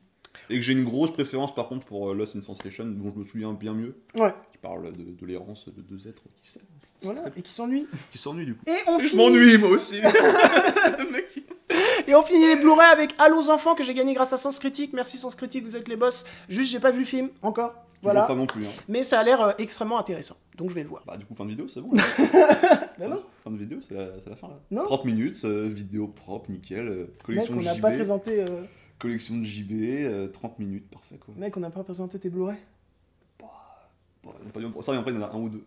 Et que j'ai une grosse préférence par contre pour Lost in Translation, dont je me souviens bien mieux. Ouais. Qui parle de l'errance de 2 êtres qui s'aiment. Voilà, et qui s'ennuient. Qui s'ennuient du coup. Et je m'ennuie moi aussi. Et on finit les Blu-ray avec Allo aux enfants que j'ai gagné grâce à Sens Critique. Merci Sens Critique, vous êtes les boss. Juste, j'ai pas vu le film encore. Voilà. Pas non plus. Hein. Mais ça a l'air extrêmement intéressant. Donc je vais le voir. Du coup, fin de vidéo, c'est bon. Non. Fin de vidéo, c'est la fin là. Non. 30 minutes, vidéo propre, nickel. Collection Mec, on de n'a JB. pas présenté. Collection de JB, 30 minutes, parfait quoi. Mec, on n'a pas présenté tes Blu-ray. Ça, et après, il y en a un ou deux.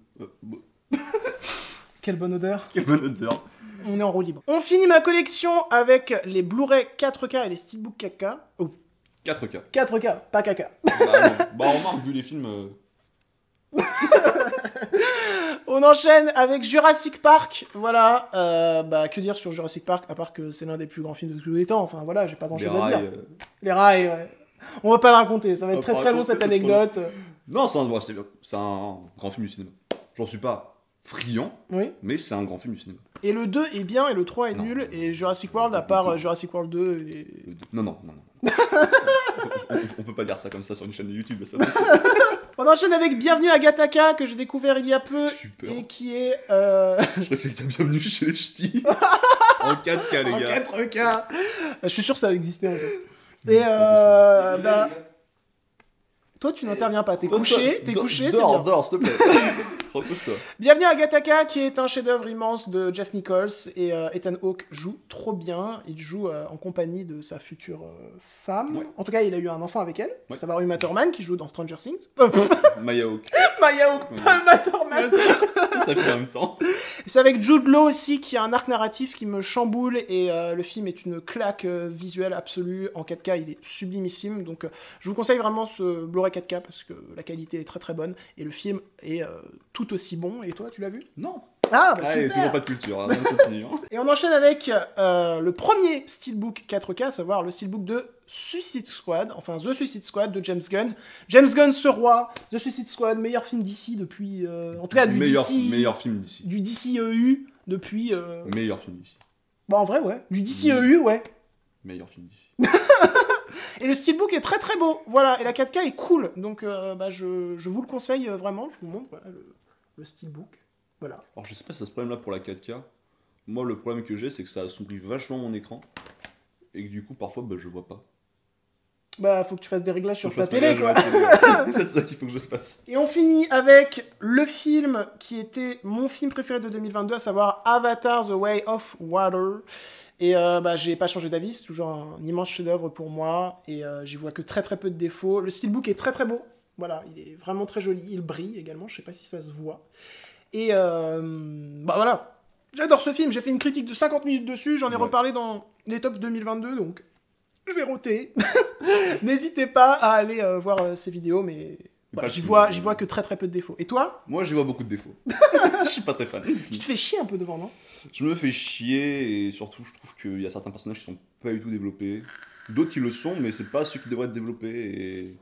Quelle bonne odeur. Quelle bonne odeur. On est en roue libre. On finit ma collection avec les Blu-ray 4K et les Steelbook 4K. Oh. 4K. 4K, pas caca. On remarque, vu les films... On enchaîne avec Jurassic Park. Voilà. Que dire sur Jurassic Park, à part que c'est l'un des plus grands films de tous les temps. Enfin voilà, j'ai pas grand chose à dire. Les rails, ouais. On va pas le raconter, ça va être très très long cette anecdote. Non, c'est un grand film du cinéma. J'en suis pas friand, oui. Mais c'est un grand film du cinéma. Et le 2 est bien et le 3 est nul, et Jurassic World, à part Jurassic World 2... Non. on peut pas dire ça comme ça sur une chaîne de YouTube. Ça On enchaîne avec Bienvenue à Gattaca, que j'ai découvert il y a peu, Super. et qui est... Je crois que c'était Bienvenue chez les Ch'tis. En 4K, les En gars. 4K. Je suis sûr que ça existait en fait. Et bah, toi tu n'interviens pas, t'es couché, c'est bien. Dors, s'il te plaît. Repose-toi. Bienvenue à Gattaca, qui est un chef-d'œuvre immense de Jeff Nichols, et Ethan Hawke joue trop bien. Il joue en compagnie de sa future femme. Ouais. En tout cas, il a eu un enfant avec elle. Ouais. Ça va Uma Thurman qui joue dans Stranger Things. Maya Hawke. Maya Hawke, Ouais. pas Uma Thurman. Ça fait en même temps. C'est avec Jude Law aussi, qui a un arc narratif qui me chamboule, et le film est une claque visuelle absolue. En 4K, il est sublimissime. Donc, je vous conseille vraiment ce Blu-ray 4K parce que la qualité est très très bonne et le film est tout aussi bon. Et toi, tu l'as vu? Non. Ah, bah Allez, super. toujours pas de culture. Hein. On continue, hein. Et on enchaîne avec le premier steelbook 4K, à savoir le steelbook de Suicide Squad, enfin The Suicide Squad de James Gunn. James Gunn, ce roi, The Suicide Squad, meilleur film d'ici depuis... en tout cas, du meilleur DC... film d'ici. Du DCEU depuis... Meilleur film d'ici. Bah en vrai, ouais. Du DCEU, ouais. Meilleur film d'ici. Et le steelbook est très très beau, voilà. Et la 4K est cool, donc bah, je vous le conseille vraiment. Je vous montre voilà, le steelbook. Voilà. Alors je sais pas si ça ce problème là pour la 4K. Moi le problème que j'ai c'est que ça assombrit vachement mon écran. Et que du coup parfois bah, je vois pas. Bah faut que tu fasses des réglages sur Faut que ta je fasse télé, ma quoi. télé. C'est ça qu'il faut que je fasse. Et on finit avec le film qui était mon film préféré de 2022, à savoir Avatar The Way of Water. Et bah, j'ai pas changé d'avis, c'est toujours un immense chef-d'œuvre pour moi. Et j'y vois que très très peu de défauts. Le steelbook est très très beau. Voilà, il est vraiment très joli. Il brille également, je sais pas si ça se voit. Et bah voilà, j'adore ce film. J'ai fait une critique de 50 minutes dessus. J'en ai reparlé dans les tops 2022, donc je vais roter. N'hésitez pas à aller voir ces vidéos, mais voilà, j'y vois que très très peu de défauts. Et toi? Moi j'y vois beaucoup de défauts. Je suis pas très fan. Tu te fais chier un peu devant, non? Je me fais chier et surtout je trouve qu'il y a certains personnages qui sont pas du tout développés. D'autres qui le sont, mais c'est pas ceux qui devraient être développés. Et...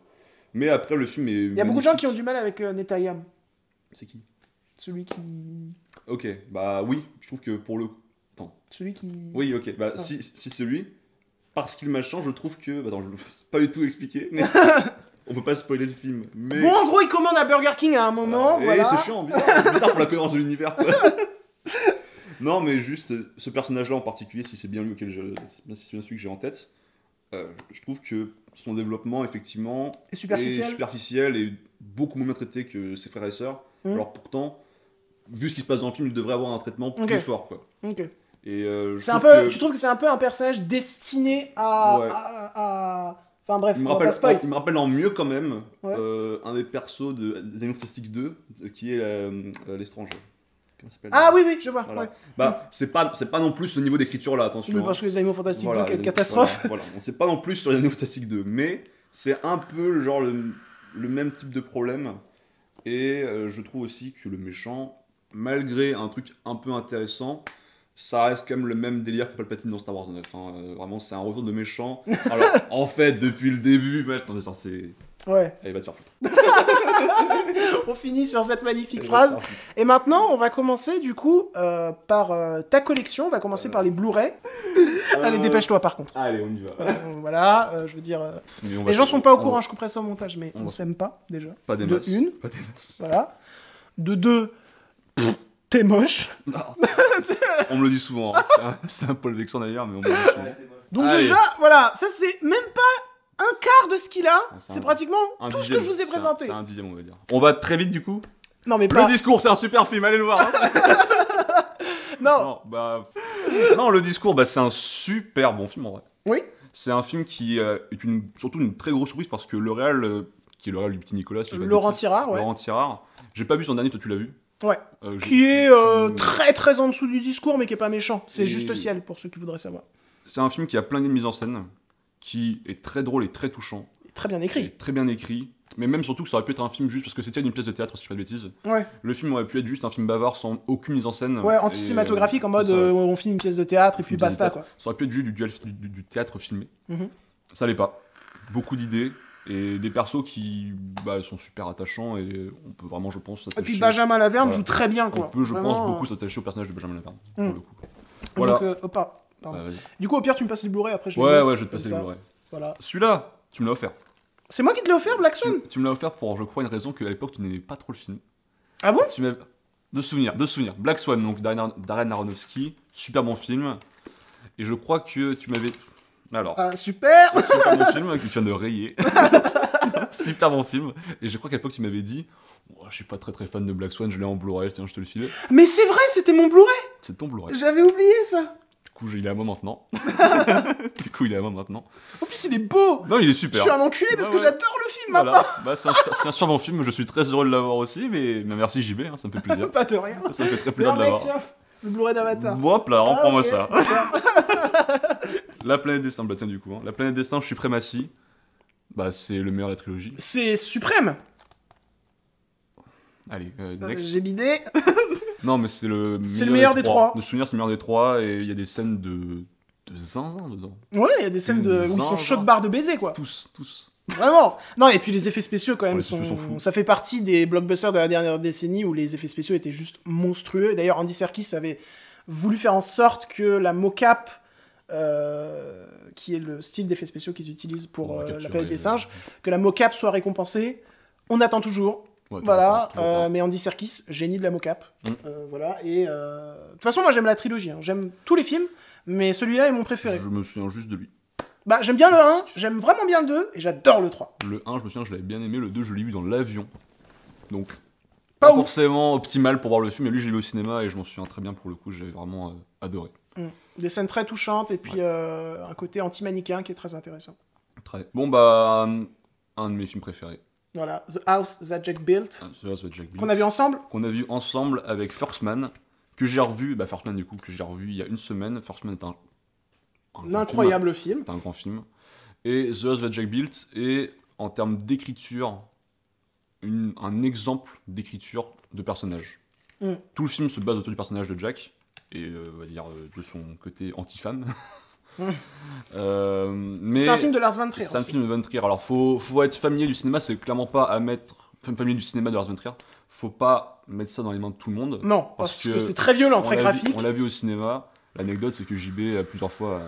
Mais après le film est. Il y a beaucoup de gens qui ont du mal avec Netayam. C'est qui? Celui qui... Ok, bah oui, je trouve que pour le... Attends. Celui qui... Oui, ok, bah Ah. si c'est lui, parce qu'il machin, je trouve que... Attends, je ne sais pas du tout expliquer, mais... On peut pas spoiler le film, mais... Bon, en gros, il commande à Burger King à un moment, Et voilà. c'est chiant, bizarre pour la cohérence de l'univers, quoi. Non, mais juste, ce personnage-là en particulier, si c'est bien lui auquel si c'est bien celui que j'ai en tête, je trouve que son développement, effectivement, Et superficiel. est superficiel et beaucoup moins bien traité que ses frères et sœurs. Alors pourtant, vu ce qui se passe dans le film, il devrait avoir un traitement plus fort, quoi. Ok. Et je C'est un trouve peu... que... Tu trouves que c'est un peu un personnage destiné à... Ouais. Enfin bref, Il me, on va pas spoil. il me rappelle en mieux quand même Ouais. un des persos des Animaux Fantastiques 2 qui est l'étranger. Comment ça s'appelle Ah oui, je vois. Voilà. Ouais. Bah, c'est pas non plus ce niveau d'écriture là, attention. Mais hein. parce que les Animaux Fantastiques Voilà, 2, quelle les- catastrophe. Voilà. On sait pas non plus sur les Animaux Fantastiques 2, mais c'est un peu le même type de problème. Et je trouve aussi que le méchant, malgré un truc un peu intéressant, ça reste quand même le même délire que Palpatine dans Star Wars 9. Hein. Vraiment, c'est un retour de méchant. Alors, en fait, depuis le début, attendez, ça c'est. Ouais. Allez, va te faire foutre. On finit sur cette magnifique Allez, va te phrase. faire foutre. Et maintenant, on va commencer du coup par ta collection. On va commencer par les Blu-ray. Allez, dépêche-toi par contre. Allez, on y va. Voilà, je veux dire... Mais on va les gens se- sont pas au on- courant, je couperai ça au montage, mais on on va- s'aime pas déjà. Pas des De masses. une. Pas des masses. Voilà. De deux, t'es moche. On me le dit souvent. Hein. C'est un poil vexant d'ailleurs, mais on me le dit souvent. Ouais, t'es moche. Donc Allez. déjà, voilà, ça c'est même pas un quart de ce qu'il a. c'est C'est un- pratiquement Un tout ce dixième, que je vous ai c'est présenté. C'est un dixième, on va dire. On va très vite du coup. Non mais Le pas... discours, c'est un super film, allez le voir. Hein. Non. Non, bah... non, le discours, bah, c'est un super bon film en vrai. Oui. C'est un film qui est surtout une très grosse surprise parce que le réal, qui est le réal du petit Nicolas, si je dis pas de Laurent bêtises, Tirard, ouais. Laurent Tirard. J'ai pas vu son dernier, toi tu l'as vu? Ouais. J'ai- Qui est Mm. très très en dessous du discours, mais qui est pas méchant. C'est Et- juste ciel pour ceux qui voudraient savoir. C'est un film qui a plein d'idées de mise en scène, qui est très drôle et très touchant, Très bien et écrit. très bien écrit. Mais même surtout que ça aurait pu être un film juste parce que c'était une pièce de théâtre, si je dis pas de bêtises. Ouais. Le film aurait pu être juste un film bavard sans aucune mise en scène. Ouais, Et, anti-cinématographique en mode ça, ouais. on filme une pièce de théâtre et puis Une pièce de basta théâtre. quoi. Ça aurait pu être juste du théâtre filmé. Mhm. Ça l'est pas. Beaucoup d'idées et des persos qui sont super attachants et on peut vraiment, je pense, Et s'attacher. puis Benjamin Laverne Voilà. joue très bien On quoi. peut, je Vraiment, pense, beaucoup s'attacher au personnage de Benjamin Laverne, Mm. pour le coup. Voilà. Donc, pardon. Vas-y. Du coup, au pire, tu me passes les Blu-ray après je les Ouais, montre, ouais, je vais te comme passer ça. le Blu-ray. Voilà. Celui-là, tu me l'as offert. C'est moi qui te l'ai offert, Black Swan. Tu me l'as offert pour, je crois, une raison qu'à l'époque, tu n'aimais pas trop le film. Ah bon? Tu m'as... De souvenirs. Black Swan, donc Darren Aronofsky, super bon film. Et je crois que tu m'avais... Alors, Ah, super. super bon film que tu viens de rayer. Super bon film. Et je crois qu'à l'époque, tu m'avais dit oh, je suis pas très fan de Black Swan, je l'ai en Blu-ray, tiens, je te le file. Mais c'est vrai, c'était mon Blu-ray. C'est ton Blu-ray. J'avais oublié ça. Du coup, il est à moi maintenant. En plus, il est beau. Non, il est Je super. suis un enculé parce que Ouais. j'adore le film maintenant. Voilà. Bah, c'est un super bon film, je suis très heureux de l'avoir aussi, mais merci JB, hein, ça me fait plaisir. Pas de rien. Ça me fait très plaisir Tiens, de mec, l'avoir. tiens, le Blu-ray d'Avatar. Hop là, reprends-moi ok. ça. Tiens. La planète des singes, bah tiens du coup. Hein. La planète des singes, Suprématie, bah c'est le meilleur de la trilogie. C'est suprême. Allez, next. J'ai bidé. Non, mais c'est le meilleur des trois. De souvenir, c'est le meilleur des trois, et il y a des scènes de zinzin dedans. Ouais, il y a des scènes où ils sont chaud de barre de baiser, quoi. Tous. Vraiment. Non, et puis les effets spéciaux, quand même, Ouais, les effets spéciaux sont fous. ça fait partie des blockbusters de la dernière décennie où les effets spéciaux étaient juste monstrueux. D'ailleurs, Andy Serkis avait voulu faire en sorte que la mocap, qui est le style d'effets spéciaux qu'ils utilisent pour la planète des singes, que la mocap soit récompensée. On attend toujours. Ouais, Voilà, toujours pas. mais Andy Serkis, génie de la mocap. Voilà, et de toute façon, moi j'aime la trilogie, hein. J'aime tous les films, mais celui-là est mon préféré. Je me souviens juste de lui. Bah, j'aime bien le 1, j'aime vraiment bien le 2, et j'adore le 3. Le 1, je me souviens, je l'avais bien aimé, le 2, je l'ai vu dans l'avion. Donc, Pas pas ouf. forcément optimal pour voir le film, mais lui, je l'ai vu au cinéma, et je m'en souviens très bien pour le coup, j'avais vraiment adoré. Des scènes très touchantes, et puis un côté anti-manichéen qui est très intéressant. Très. Bon, bah, un de mes films préférés. Voilà, The House That Jack Built, The House of Jack Built. qu'on a vu ensemble. Qu'on a vu ensemble avec First Man, que j'ai revu, First Man du coup, que j'ai revu il y a une semaine. First Man est un grand Incroyable film. C'est un grand film. Et The House That Jack Built est, en termes d'écriture, un exemple d'écriture de personnage. Tout le film se base autour du personnage de Jack, et on va dire de son côté anti-femme. Mais C'est un film de Lars von Trier. c'est un aussi. film de Von Trier. Alors, faut être familier du cinéma, c'est clairement pas à mettre. Familier du cinéma de Lars von Trier, faut pas mettre ça dans les mains de tout le monde. Non, parce que c'est très violent, très graphique. On l'a vu au cinéma. L'anecdote, c'est que JB a plusieurs fois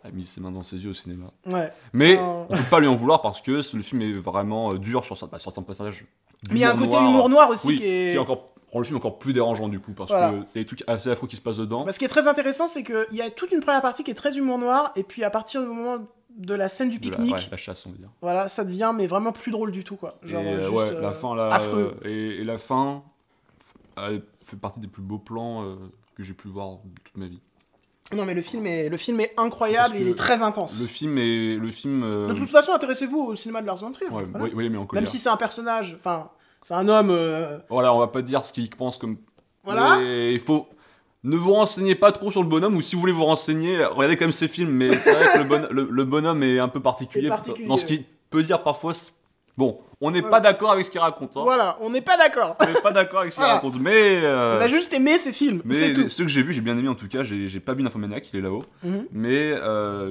a mis ses mains dans ses yeux au cinéma. Ouais. Mais on peut pas lui en vouloir parce que le film est vraiment dur sur certains passages. Mais il y a un côté humour noir aussi Oui, qui est... rend le film encore plus dérangeant du coup, parce Voilà. qu'il y a des trucs assez affreux qui se passent dedans. Ce qui est très intéressant, c'est qu'il y a toute une première partie qui est très humour noir, et puis à partir du moment de la scène du pique-nique, La chasse, on va dire. voilà, ça devient mais vraiment plus drôle du tout, quoi. Genre, Et, juste, la fin, là, affreux. et la fin fait partie des plus beaux plans que j'ai pu voir de toute ma vie. Non, mais le film est incroyable, Parce et il que est très intense. Le film De toute façon, intéressez-vous au cinéma de Lars von Trier. ouais, voilà. oui, mais en colère. Même si c'est un personnage, enfin, c'est un homme... Voilà, on va pas dire ce qu'il pense comme. Voilà. Mais il faut. Ne vous renseignez pas trop sur le bonhomme, ou si vous voulez vous renseigner, regardez quand même ses films, mais c'est vrai que le bonhomme est un peu particulier. Dans ce qu'il peut dire parfois. Bon, on n'est pas d'accord avec ce qu'il raconte. Hein. Voilà, on n'est pas d'accord. On n'est pas d'accord avec ce qu'il Voilà. raconte, mais. On a juste aimé ces films, c'est Mais tout. ceux que j'ai vus, j'ai bien aimé en tout cas. J'ai pas vu Nymphomaniac, il est là-haut. Mais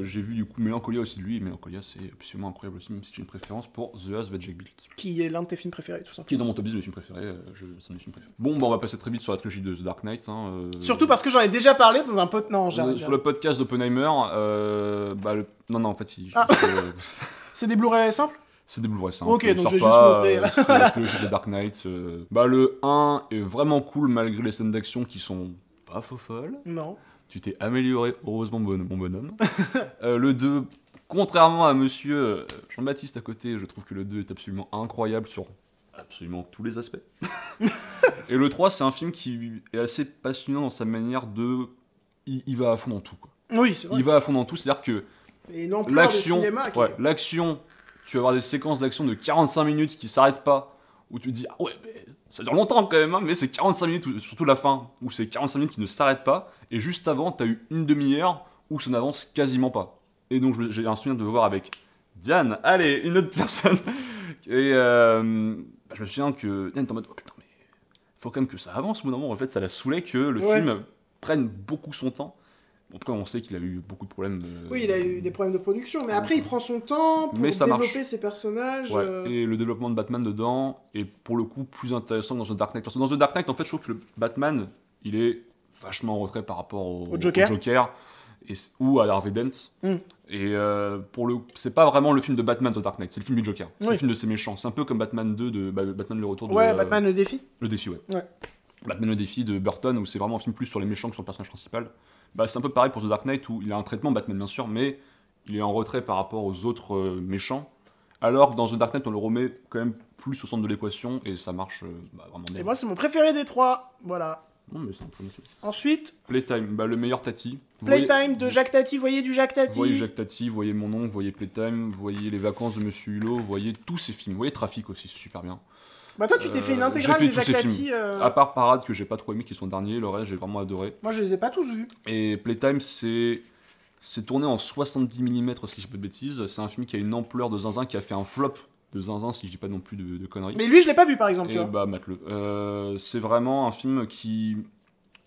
j'ai vu du coup Mélancolia aussi de lui. Et Mélancolia, c'est absolument incroyable aussi, même si j'ai une préférence pour The House That Jack Built. Qui est l'un de tes films préférés, tout Qui est simplement. dans mon top 10 de mes films préférés. C'est un de mes films préférés. Bon, bah, on va passer très vite sur la trilogie de The Dark Knight. Hein, Surtout parce que j'en ai déjà parlé dans un pote... Non, j'arrête. sur le podcast d'Oppenheimer, non, en fait, C'est des Blu-ray simples. c'est des Blu-ray simples. Ok, Il donc sort j'ai juste pas, montré. C'est la trilogie de Dark Knight. Le 1 est vraiment cool malgré les scènes d'action qui sont pas faux folles. Non. Tu t'es amélioré, heureusement, mon bonhomme. Le 2, contrairement à monsieur Jean-Baptiste à côté, je trouve que le 2 est absolument incroyable sur absolument tous les aspects. Et le 3, c'est un film qui est assez passionnant dans sa manière de... Il va à fond dans tout, quoi. Oui, c'est vrai. Il va à fond dans tout, c'est-à-dire que Et une ampleur de l'action, cinéma qui... l'action, tu vas avoir des séquences d'action de 45 minutes qui s'arrêtent pas, où tu te dis, ah ouais, mais ça dure longtemps quand même, hein, mais c'est 45 minutes, surtout la fin, où c'est 45 minutes qui ne s'arrêtent pas, et juste avant, t'as eu une demi-heure où ça n'avance quasiment pas. Et donc j'ai un souvenir de voir avec Diane, allez, une autre personne, et je me souviens que Diane était en mode, oh putain, mais faut quand même que ça avance, mon amour, en fait, ça la saoulait que le film prenne beaucoup son temps. Après, on sait qu'il a eu beaucoup de problèmes. Oui, il a eu des problèmes de production, mais après, il prend son temps pour Mais ça développer marche. ses personnages. Ouais. Et le développement de Batman dedans est pour le coup plus intéressant que dans The Dark Knight. Parce que dans The Dark Knight, en fait, je trouve que le Batman, il est vachement en retrait par rapport au Joker. Ou à Harvey Dent. Et c'est pas vraiment le film de Batman, The Dark Knight, c'est le film du Joker. C'est le film de ses méchants. C'est un peu comme Batman 2 de Batman le retour de. Ouais, Batman le défi. Le défi, ouais. Batman le défi de Burton, où c'est vraiment un film plus sur les méchants que sur le personnage principal. Bah, c'est un peu pareil pour The Dark Knight, où il a un traitement Batman bien sûr, mais il est en retrait par rapport aux autres méchants. Alors que dans The Dark Knight, on le remet quand même plus au centre de l'équation, et ça marche vraiment bien. Et moi, c'est mon préféré des trois. Voilà. Non, mais c'est un peu monsieur. Ensuite, Playtime, bah, le meilleur Tati. Playtime de Jacques Tati. Vous voyez du Jacques Tati? Vous voyez Jacques Tati, vous voyez Mon Oncle, vous voyez Playtime, vous voyez Les Vacances de Monsieur Hulot, vous voyez tous ces films. Vous voyez Trafic aussi, c'est super bien. Bah toi, tu t'es fait une intégrale j'ai fait de tous Jacques ces Tati. À part Parade, que j'ai pas trop aimé, qui est son dernier, le reste, j'ai vraiment adoré. Moi, je les ai pas tous vus. Et Playtime, c'est tourné en 70 mm, si je dis pas de bêtises. C'est un film qui a une ampleur de zinzin, qui a fait un flop de zinzin, si je dis pas non plus de conneries. Mais lui, je l'ai pas vu, par exemple, tu Et vois. bah, mate-le. C'est vraiment un film qui...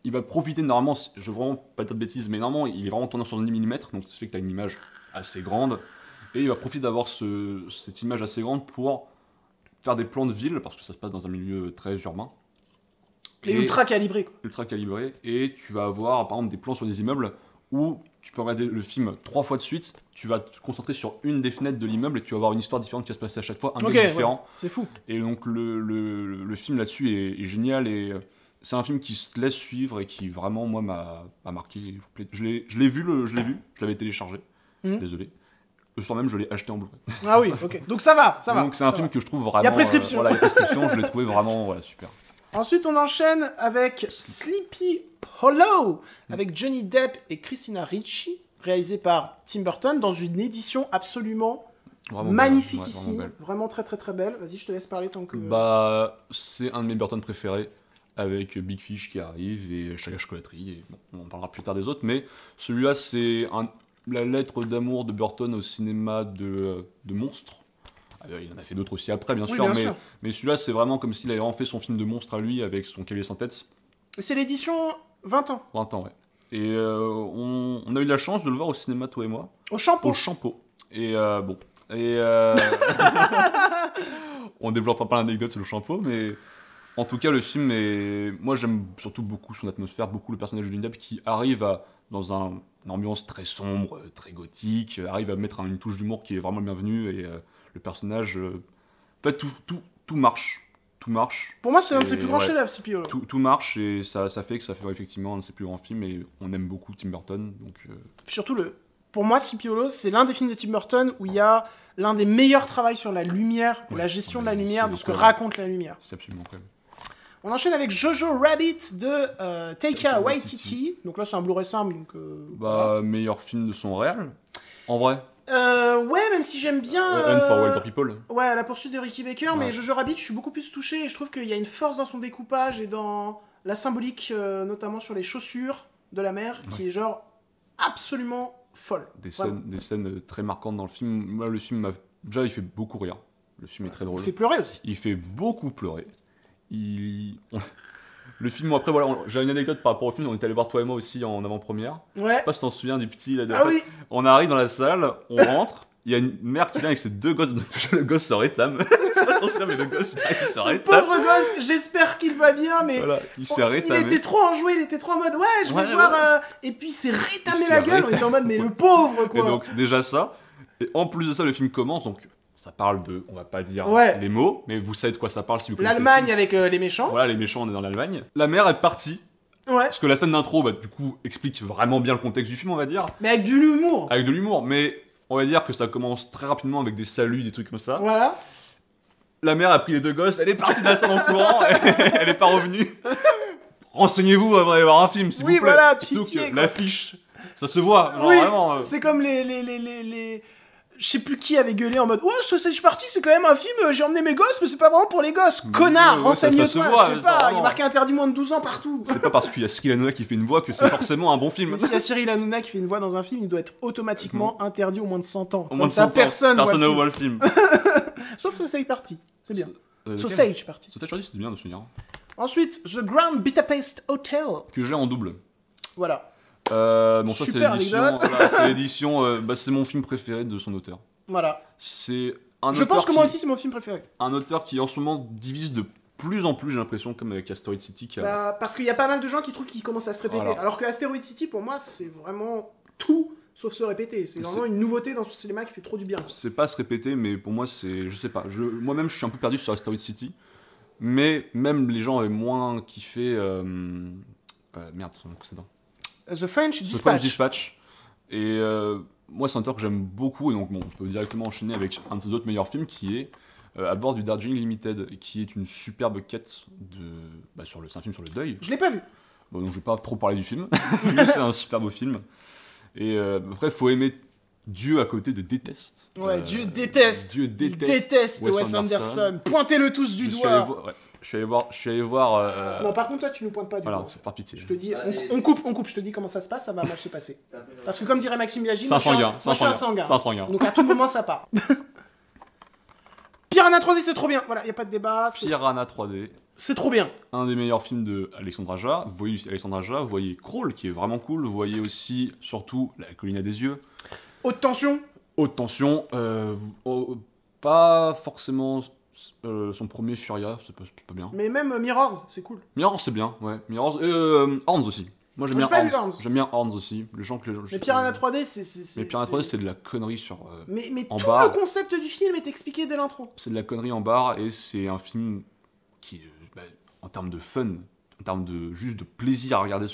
Il va profiter, normalement, je veux vraiment pas dire de bêtises, mais normalement, il est vraiment tourné en 70 mm, donc ça fait que t'as une image assez grande. Et il va profiter d'avoir cette image assez grande pour faire des plans de ville, parce que ça se passe dans un milieu très urbain. Et ultra calibré, quoi. Ultra calibré, et tu vas avoir par exemple des plans sur des immeubles où tu peux regarder le film 3 fois de suite, tu vas te concentrer sur une des fenêtres de l'immeuble et tu vas avoir une histoire différente qui va se passer à chaque fois, un mec différent. Ouais, c'est fou. Et donc le film là-dessus est génial, et c'est un film qui se laisse suivre et qui vraiment, moi, m'a marqué. Je l'ai vu, je l'avais téléchargé, désolé. Le soir même, je l'ai acheté en Blu-ray. Ah oui, ok. Donc ça va, ça va. Donc c'est un film que je trouve vraiment... Il y a prescription. Voilà, il y a prescription, je l'ai trouvé vraiment super. Ensuite, on enchaîne avec Sleepy Hollow, avec Johnny Depp et Christina Ricci, réalisé par Tim Burton, dans une édition absolument Vraiment magnifiquissime. belle. Vraiment très très très belle. Vas-y, je te laisse parler tant que... Bah, c'est un de mes Burton préférés, avec Big Fish qui arrive et Chaga Chocolaterie, et bon, on en parlera plus tard des autres, mais celui-là, c'est la lettre d'amour de Burton au cinéma de monstres. Il en a fait d'autres aussi après, bien Oui, sûr, bien sûr. mais celui-là, c'est vraiment comme s'il avait vraiment fait son film de monstre à lui, avec son cavalier sans tête. C'est l'édition 20 ans. 20 ans, ouais. Et on a eu la chance de le voir au cinéma, toi et moi. Au Champeau. Au Champeau. Et bon. Et on développe pas l'anecdote sur le Champeau, mais en tout cas, le film est. Moi, j'aime surtout beaucoup son atmosphère, beaucoup le personnage de Johnny Depp qui arrive dans une ambiance très sombre, très gothique, arrive à mettre une touche d'humour qui est vraiment bienvenue, et le personnage. En fait, tout marche. Tout marche. Pour moi, c'est un de ses Et plus grands ouais. chefs-d'œuvre, Sleepy Hollow. Tout marche, et ça fait que ça fait effectivement un de ses plus grands films, et on aime beaucoup Tim Burton. Donc, Puis surtout, pour moi, Sleepy Hollow, c'est l'un des films de Tim Burton où il y a l'un des meilleurs travaux sur la lumière, Ouais, la gestion de mais la lumière, c'est de ce que incroyable. raconte la lumière. c'est absolument incroyable. On enchaîne avec Jojo Rabbit de Taika Waititi. Waititi. Donc là, c'est un Blu-ray simple. Donc, Bah, meilleur film de son réel, en vrai. ouais, même si j'aime bien... Hunt for Wilder People. Ouais, La poursuite de Ricky Baker, mais Ouais. Jojo Rabbit, je suis beaucoup plus touché et je trouve qu'il y a une force dans son découpage et dans la symbolique, notamment sur les chaussures de la mère, qui est genre absolument folle. Des Vraiment. scènes très marquantes dans le film. Moi, le film déjà, il fait beaucoup rire. Le film est très drôle. Il fait pleurer aussi. Il fait beaucoup pleurer. Le film, après, voilà, j'ai une anecdote par rapport au film. On est allé voir toi et moi aussi en avant-première. Ouais. Je sais pas si t'en souviens du petit. Là, Ah oui. On arrive dans la salle, on rentre. Il y a une mère qui vient avec ses 2 gosses. Le gosse se rétame. Je sais pas si t'en souviens, mais le gosse il se Ce rétame. pauvre gosse, j'espère qu'il va bien, mais... Voilà, il s'est Il rétamé. était trop enjoué, il était trop en mode ouais, je vais Ouais, voir. ouais. Et puis il s'est rétamé Il la s'est gueule, on était en mode mais le pauvre Et quoi. donc, c'est déjà ça. Et en plus de ça, le film commence. Donc, ça parle de. On va pas dire Ouais. les mots, mais vous savez de quoi ça parle si vous connaissez. le L'Allemagne film. avec les méchants. Voilà, les méchants, on est dans l'Allemagne. La mère est partie. Ouais. Parce que la scène d'intro, bah, du coup, explique vraiment bien le contexte du film, on va dire. Mais avec du humour. Avec de l'humour. Mais on va dire que ça commence très rapidement avec des saluts, des trucs comme ça. Voilà. La mère a pris les 2 gosses, elle est partie de la salle en courant, elle est pas revenue. Renseignez-vous avant d'aller voir un film, s'il Oui, vous plaît. voilà, Surtout pitié, que quoi. l'affiche, ça se voit. Genre, Oui, vraiment. c'est comme les... Je sais plus qui avait gueulé en mode « Oh, Sausage Party, c'est quand même un film, j'ai emmené mes gosses, mais c'est pas vraiment pour les gosses. Connard, ouais, ça se renseigne-toi, voit, je sais ça, pas, il vraiment. est marqué interdit moins de 12 ans partout. » C'est pas parce qu'il y a Cyril Hanouna qui fait une voix que c'est forcément un bon film. Mais s'il y a Cyril Hanouna qui fait une voix dans un film, il doit être automatiquement interdit au moins de 100 ans. Au Comme moins de ça, 100 ans, personne ne voit voit le le film. film. Sauf Sausage Party, c'est bien. Sausage Party. Sausage Party, c'était bien de se souvenir. Ensuite, The Grand Budapest Hotel. Que j'ai en double. Voilà. Bon, ça, c'est Super l'édition. anecdote. Voilà, c'est l'édition. Bah, c'est mon film préféré de son auteur. Voilà. C'est un Je auteur pense que moi qui- aussi, c'est mon film préféré. Un auteur qui en ce moment divise de plus en plus, j'ai l'impression, comme avec Asteroid City. Qui a... Bah, parce qu'il y a pas mal de gens qui trouvent qu'il commence à se répéter. Voilà. Alors que Asteroid City, pour moi, c'est vraiment tout sauf se répéter. C'est vraiment une nouveauté dans ce cinéma qui fait trop du bien. C'est pas se répéter, mais pour moi, c'est. Je sais pas. Moi-même, je suis un peu perdu sur Asteroid City. Mais même les gens avaient moins kiffé... merde, son nom précédent. The French The French Dispatch. Dispatch. Et moi, c'est un auteur que j'aime beaucoup, et donc bon, on peut directement enchaîner avec un de ses autres meilleurs films, qui est À bord du Darjeeling Limited, qui est une superbe quête c'est un film sur le deuil. Je l'ai pas vu. Bon, donc je vais pas trop parler du film, mais c'est un super beau film. Et après, il faut aimer Dieu à côté de Déteste. Ouais, Dieu déteste. Dieu Il déteste. déteste Wes Anderson. Pointez-le tous du doigt. Je suis allé voir. Non, par contre, toi, tu nous pointes pas du Voilà, doigt. c'est par pitié. Je te dis, Allez. on coupe, je te dis comment ça se passe, ça va mal se passer. Parce que comme dirait Maxime Biaggi, C'est un sanguin. moi je suis un sanguin. C'est un sanguin. Donc à tout moment, ça part. Piranha 3D, c'est trop bien. Voilà, y a pas de débat. Piranha 3D. C'est trop bien. Un des meilleurs films de Alexandre Aja. Vous voyez Alexandre Aja, vous voyez Crawl qui est vraiment cool, vous voyez aussi, surtout, La colline à des yeux. Haute tension. Haute tension, pas forcément son premier Furia, c'est pas bien. Mais même Mirrors, c'est cool. Mirrors c'est bien, ouais. Mirrors, Horns aussi. Moi j'aime J'ai bien pas vu Horns. Horns. J'aime bien Horns aussi. Mais Piranha 3D, c'est. Mais Piranha 3D c'est de la connerie sur. Mais en tout barre. le concept du film est expliqué dès l'intro. C'est de la connerie en barre et c'est un film qui, en termes de fun, en termes de juste de plaisir à regarder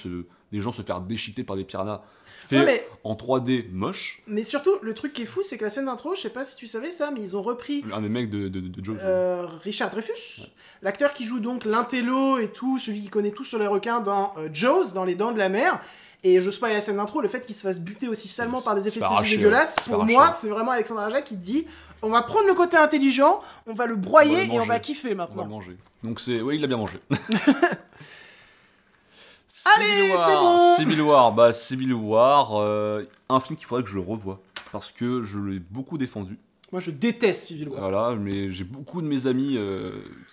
des gens se faire déchiqueter par des piranhas, fait Ouais, mais- en 3D moche. Mais surtout, le truc qui est fou, c'est que la scène d'intro, je sais pas si tu savais ça, mais ils ont repris Un des mecs de Joe. Richard Dreyfuss, l'acteur qui joue donc l'intello et tout, celui qui connaît tout sur les requins dans Jaws, dans Les Dents de la Mer. Et je spoil la scène d'intro, le fait qu'il se fasse buter aussi salement par des effets Se fait spéciaux arracher, dégueulasses, ouais. Se fait pour arracher. moi, c'est vraiment Alexandre Aja qui te dit on va prendre le côté intelligent, on va le broyer On va le et on manger. va kiffer On va maintenant. le manger. Donc c'est, oui, il l'a bien mangé. Allez, c'est bon. Civil War, un film qu'il faudrait que je revoie parce que je l'ai beaucoup défendu. Moi, je déteste Civil War. Voilà, mais j'ai beaucoup de mes amis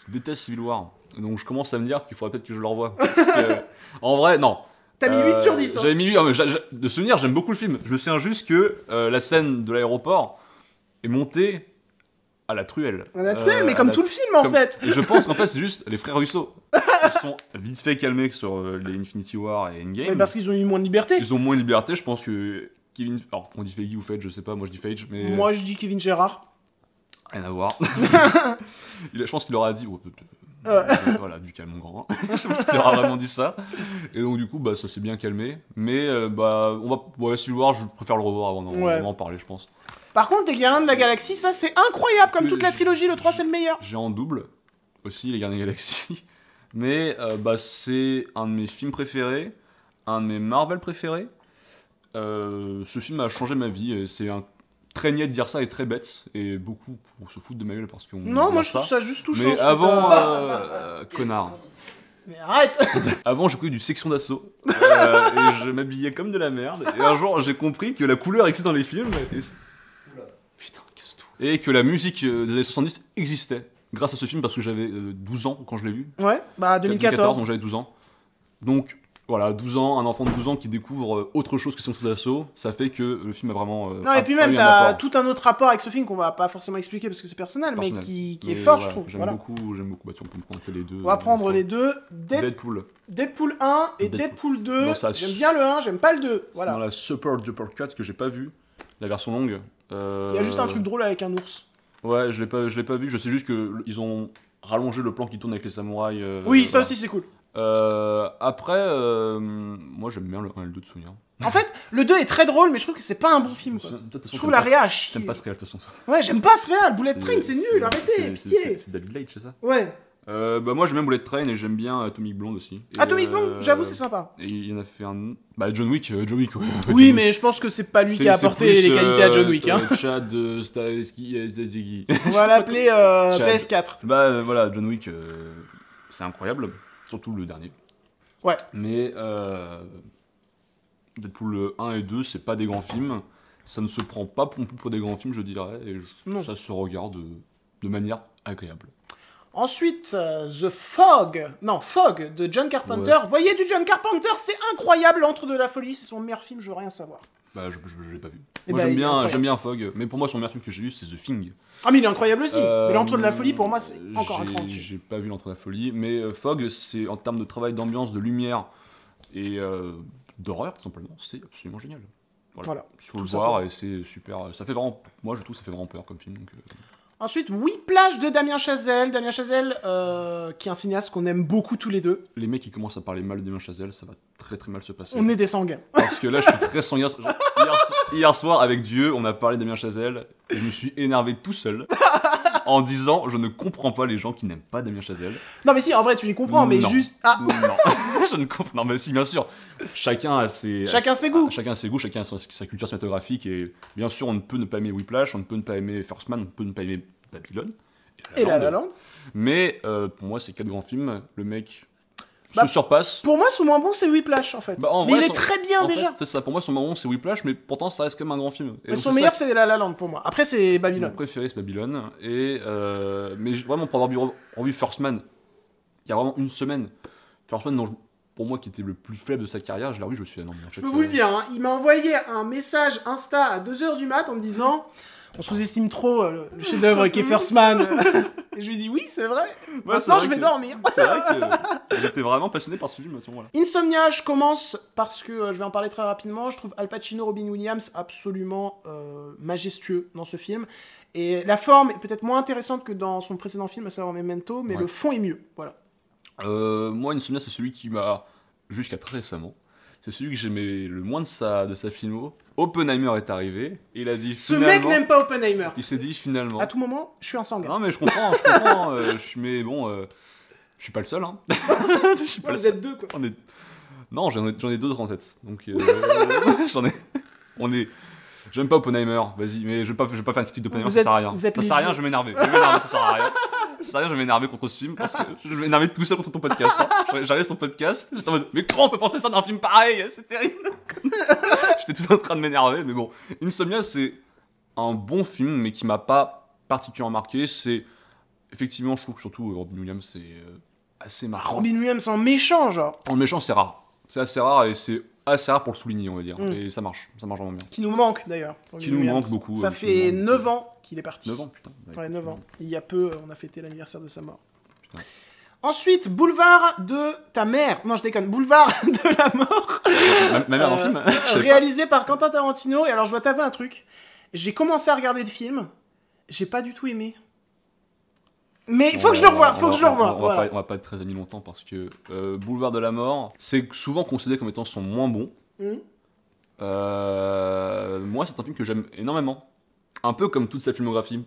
qui détestent Civil War. Donc je commence à me dire qu'il faudrait peut-être que je le revoie. Parce que, en vrai, non. T'as mis 8 sur 10. Hein. J'avais mis 8, mais de souvenir, j'aime beaucoup le film. Je me souviens juste que la scène de l'aéroport est montée à la truelle. À la truelle, mais comme tout le film en fait. Et je pense qu'en fait, c'est juste les frères Russo. Ils sont vite fait calmés sur les Infinity War et Endgame. Mais parce qu'ils ont eu moins de liberté. Ils ont moins de liberté, je pense que Kevin. Alors, on dit Feige ou Feige, je sais pas, moi je dis Feige, mais. Moi, je dis Kevin Gérard. Rien à voir. Je pense qu'il leur a dit. Voilà, du calme, mon grand. Je pense qu'il leur a vraiment dit ça. Et donc, du coup, ça s'est bien calmé. Mais, on va. Ouais, Civil War, je préfère le revoir avant d'en parler, je pense. Par contre, les Gardiens de la Galaxie, ça c'est incroyable comme toute la trilogie. Le 3 c'est le meilleur. J'ai en double aussi, Les Gardiens de la Galaxie. Mais, c'est un de mes films préférés, un de mes Marvel préférés. Ce film a changé ma vie. C'est un. Très niais de dire ça et très bête, et beaucoup pour se foutre de ma gueule parce qu'on. Non, moi je trouve ça juste touchant. Mais avant, connard. Mais arrête. Avant, j'ai pris du section d'assaut, et je m'habillais comme de la merde, et un jour j'ai compris que la couleur existait dans les films, et. Putain, casse-tout. Et que la musique des années 70 existait, grâce à ce film, parce que j'avais 12 ans quand je l'ai vu. Ouais, 2014. Donc j'avais 12 ans. Donc. Voilà, 12 ans, un enfant de 12 ans qui découvre autre chose que Section d'assaut, ça fait que le film a vraiment. Non, et puis même, t'as tout un autre rapport avec ce film qu'on va pas forcément expliquer parce que c'est personnel, mais qui est fort, je trouve. J'aime beaucoup. Si on peut me pointer les deux. On va prendre les deux. Deadpool 1 et Deadpool 2. Non, J'aime bien le 1, j'aime pas le 2. Voilà. Dans la Super Duper Cut que j'ai pas vu, la version longue. Il y a juste un truc drôle avec un ours. Ouais, je l'ai pas vu, je sais juste qu'ils ont rallongé le plan qui tourne avec les samouraïs. Oui, ça aussi c'est cool. Après, moi j'aime bien le 1 et le 2 de souvenir. En fait, le 2 est très drôle, mais je trouve que c'est pas un bon film. Quoi. Je trouve la réa à chier. T'aimes pas ce réal, de toute façon. Ouais, j'aime pas ce réal. Bullet Train, c'est nul, arrêtez, pitié. C'est David Leitch, c'est ça? Ouais. Moi j'aime bien Bullet Train et j'aime bien Atomic Blonde aussi. Atomic Blonde, j'avoue, c'est sympa. Et il y en a fait un. John Wick, ouais. Oui, mais je pense que c'est pas lui qui a apporté les qualités à John Wick. Hein. Chad, Stahelski, On va l'appeler PS4. Voilà, John Wick, c'est incroyable. Surtout le dernier. Ouais. Mais Deadpool 1 et 2, c'est pas des grands films. Ça ne se prend pas pour des grands films, je dirais. Et ça se regarde de manière agréable. Ensuite, Fog de John Carpenter. Ouais. Voyez du John Carpenter, c'est incroyable. L'Antre de la folie, c'est son meilleur film, je veux rien savoir. Je l'ai pas vu. Et Moi j'aime bien Fog, mais pour moi son meilleur film que j'ai vu c'est The Thing. Ah mais il est incroyable aussi. Mais l'Antre de la folie pour moi c'est encore un cran dessus. J'ai pas vu l'Antre de la folie, mais Fog c'est en termes de travail d'ambiance, de lumière et d'horreur tout simplement, c'est absolument génial. Voilà. Il faut le voir et c'est super. Ça fait vraiment, moi je trouve que ça fait vraiment peur comme film. Donc, Ensuite, Whiplash de Damien Chazelle. Damien Chazelle, qui est un cinéaste qu'on aime beaucoup tous les deux. Les mecs qui commencent à parler mal de Damien Chazelle, ça va très très mal se passer. On est des sanguins. Parce que là, je suis très sanguin. Genre, hier soir, avec Dieu, on a parlé de Damien Chazelle et je me suis énervé tout seul en disant je ne comprends pas les gens qui n'aiment pas Damien Chazelle. Non, mais si, en vrai, tu les comprends, mais Non. juste. Ah, Non, je ne comprends. Non, mais si, bien sûr. Chacun a ses goûts. Chacun a ses goûts, chacun a sa culture cinématographique. Et bien sûr, on ne peut ne pas aimer Whiplash, on ne peut ne pas aimer First Man, on ne peut ne pas aimer Babylone. Et La La Land. Mais pour moi, c'est 4 grands films. Le mec Bah, se surpasse. Pour moi, son moins bon, c'est Whiplash, en fait. Bah, en mais vrai, il est très bien, en déjà. fait, c'est ça. Pour moi, son moment, c'est Whiplash, mais pourtant, ça reste quand même un grand film. Et Mais donc, son c'est meilleur, ça c'est La La Land, pour moi. Après, c'est Babylone. Mon préféré, c'est Babylone. Et, mais vraiment, pour avoir revu First Man, il y a vraiment une semaine, First Man, pour moi, qui était le plus faible de sa carrière, je l'ai revu, je me suis dit, non, mais en fait, Je peux vous le dire, hein, il m'a envoyé un message Insta à 2h du mat en me disant on sous-estime trop le chef-d'œuvre qui est First Man. Et je lui ai dit oui, c'est vrai. Ouais, Maintenant, c'est je vrai vais que- dormir. C'est vrai que j'étais vraiment passionné par ce film à ce moment-là. Insomnia, je commence parce que je vais en parler très rapidement. Je trouve Al Pacino, Robin Williams absolument majestueux dans ce film. Et la forme est peut-être moins intéressante que dans son précédent film, à savoir Memento, mais Ouais. le fond est mieux. Voilà. Moi, Insomnia, c'est celui qui m'a, jusqu'à très récemment, c'est celui que j'aimais le moins de sa filmo. Oppenheimer est arrivé, et il a dit Ce mec finalement... n'aime pas Oppenheimer. Il s'est dit finalement... À tout moment, je suis un sanguin. Non mais je comprends, mais bon, je suis pas le seul, hein. Je suis pas Ouais, le vous seul. êtes deux, quoi. Non, j'en ai d'autres en tête, donc j'aime pas Oppenheimer, vas-y, mais je vais pas faire une critique d'Oppenheimer, Vous ça êtes- sert à rien. vous êtes Ça sert à rien, léger. je vais m'énerver, ça sert à rien. Ça sert à rien, je vais m'énerver contre ce film, parce que je vais m'énerver tout seul contre ton podcast. Hein. J'arrive son podcast, j'étais en mode, mais comment on peut penser ça d'un film pareil? C'est terrible. J'étais tout en train de m'énerver, mais bon. Insomnia, c'est un bon film, mais qui m'a pas particulièrement marqué. C'est effectivement, je trouve que surtout Robin Williams, c'est assez marquant. Robin Williams en méchant, genre. En méchant, c'est rare. C'est assez rare et c'est assez rare pour le souligner, on va dire. Mm. Et ça marche vraiment bien. Qui nous manque, d'ailleurs. Robin Qui nous Williams. manque beaucoup, Ça qui fait nous manque. 9 ans qu'il est parti. 9 ans, putain. Ouais, 9 ans. Il y a peu, on a fêté l'anniversaire de sa mort. Putain. Ensuite, Boulevard de ta mère. Non, je déconne. Boulevard de la mort. Ma mère en film je sais pas. Réalisé par Quentin Tarantino. Et alors, je dois t'avouer un truc. J'ai commencé à regarder le film. J'ai pas du tout aimé. Mais il faut que je le revoie. Voilà. On va pas être très amis longtemps parce que Boulevard de la Mort, c'est souvent considéré comme étant son moins bon. Mhm. Moi, c'est un film que j'aime énormément. Un peu comme toute sa filmographie.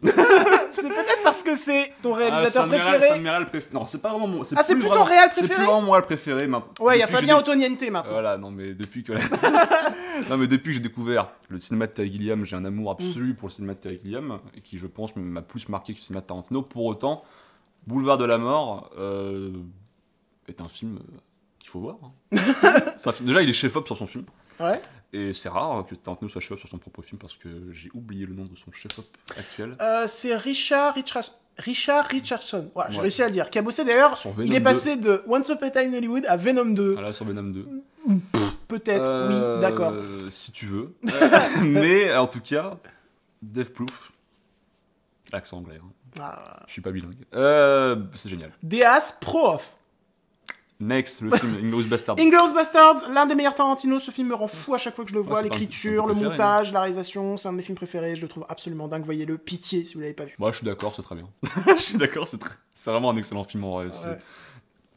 C'est peut-être parce que c'est ton Ah, réalisateur c'est un de mes préféré. réals préférés. Non, c'est pas vraiment mon. Ah, c'est plus plutôt vraiment- réal C'est préféré plus vraiment mon réal préféré maintenant. Ouais, il y a Depuis que Fabien j'ai Antoniente maintenant. Voilà, non mais depuis que non mais depuis que j'ai découvert le cinéma de Terry Gilliam, j'ai un amour absolu pour le cinéma de Terry Gilliam et qui je pense m'a plus marqué que le cinéma de Tarantino. Pour autant, Boulevard de la Mort est un film qu'il faut voir. Hein. C'est un film- Déjà, il est chef-op sur son film. Ouais. Et c'est rare que Tarantino soit chef-op sur son propre film parce que j'ai oublié le nom de son chef-op actuel. C'est Richard Richardson. Ouais, j'ai Ouais. réussi à le dire. Qui a bossé d'ailleurs. Sur Venom Il est 2. passé de Once Upon a Time in Hollywood à Venom 2. Voilà, sur Venom 2. Peut-être, oui, d'accord. Si tu veux. Mais en tout cas, Death Proof. L'accent anglais. Hein. Ah. Je suis pas bilingue. C'est génial. Deas Pro-Off. Next, le film Inglourious Basterds. Inglourious Basterds, l'un des meilleurs Tarantino. Ce film me rend fou à chaque fois que je le vois. Ouais, c'est pas un- L'écriture, c'est le ton préféré, montage, la réalisation, c'est un de mes films préférés. Je le trouve absolument dingue. Voyez-le. Pitié si vous l'avez pas vu. Moi, je suis d'accord, c'est très bien. Je suis d'accord, c'est vraiment un excellent film en vrai. C'est Ouais.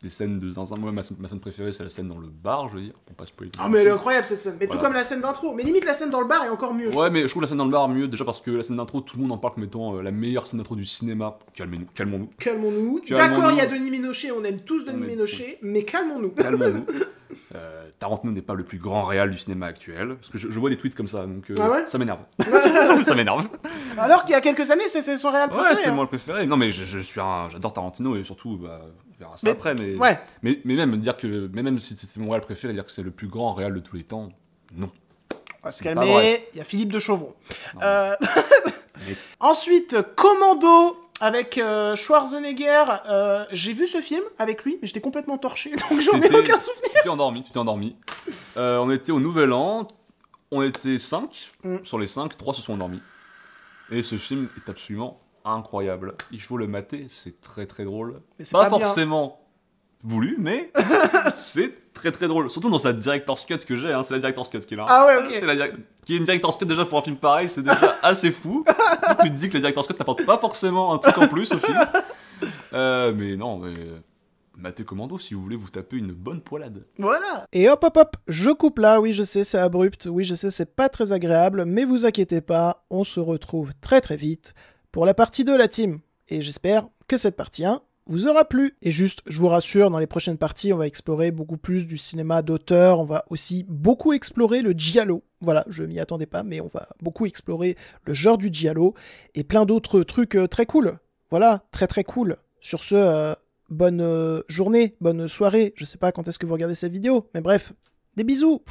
des scènes de zinzin. Moi, ma scène préférée, c'est la scène dans le bar, je veux dire, pour pas spoiler. Ah, mais elle est incroyable cette scène. Mais tout Voilà. comme la scène d'intro. Mais limite, la scène dans le bar est encore mieux. je Ouais, mais je trouve la scène dans le bar mieux, déjà parce que la scène d'intro, tout le monde en parle comme étant la meilleure scène d'intro du cinéma. Calmons-nous. Calmons-nous. Calmons-nous. D'accord, il y a Denis Ménochet, on aime tous Denis On aime- Ménochet, mais calmons-nous. Calmons-nous. Tarantino n'est pas le plus grand réal du cinéma actuel. Parce que je vois des tweets comme ça, donc Ah ouais ça m'énerve. Ça m'énerve. Alors qu'il y a quelques années, c'était son réel préféré. Ouais, c'était hein. moi le préféré. Non, mais j'adore Tarantino et surtout, bah, on verra ça Mais- après. Mais, Ouais. mais même dire que, mais même si c'est mon réal préféré, dire que c'est le plus grand réal de tous les temps, non. On va se C'est pas calmer, vrai. il y a Philippe de Chauvron. Non. Next. Ensuite, Commando avec Schwarzenegger. J'ai vu ce film avec lui, mais j'étais complètement torché, donc j'en ai T'étais- aucun souvenir. Tu t'es endormi. On était au Nouvel An, on était 5. Mm. Sur les 5, 3 se sont endormis. Et ce film est absolument incroyable. Il faut le mater, c'est très très drôle. Mais c'est Pas pas bien. forcément voulu, mais c'est très très drôle. Surtout dans sa director's cut que j'ai, hein, c'est la director's cut qui est là. Ah ouais, ok. Qui est une director's cut déjà pour un film pareil, c'est déjà assez fou. Tu te dis que la director's cut t'apporte pas forcément un truc en plus au film. Mais non, mais... Matez Commando si vous voulez vous taper une bonne poilade. Voilà. Et hop hop hop, je coupe là, oui je sais c'est abrupt, oui je sais c'est pas très agréable, mais vous inquiétez pas, on se retrouve très très vite pour la partie 2 la team. Et j'espère que cette partie 1 vous aura plu. Et juste, je vous rassure, dans les prochaines parties, on va explorer beaucoup plus du cinéma d'auteur, on va aussi beaucoup explorer le giallo. Voilà, je m'y attendais pas, mais on va beaucoup explorer le genre du giallo et plein d'autres trucs très cool. Voilà, très très cool. Sur ce... bonne journée, bonne soirée, je sais pas quand est-ce que vous regardez cette vidéo, mais bref, des bisous.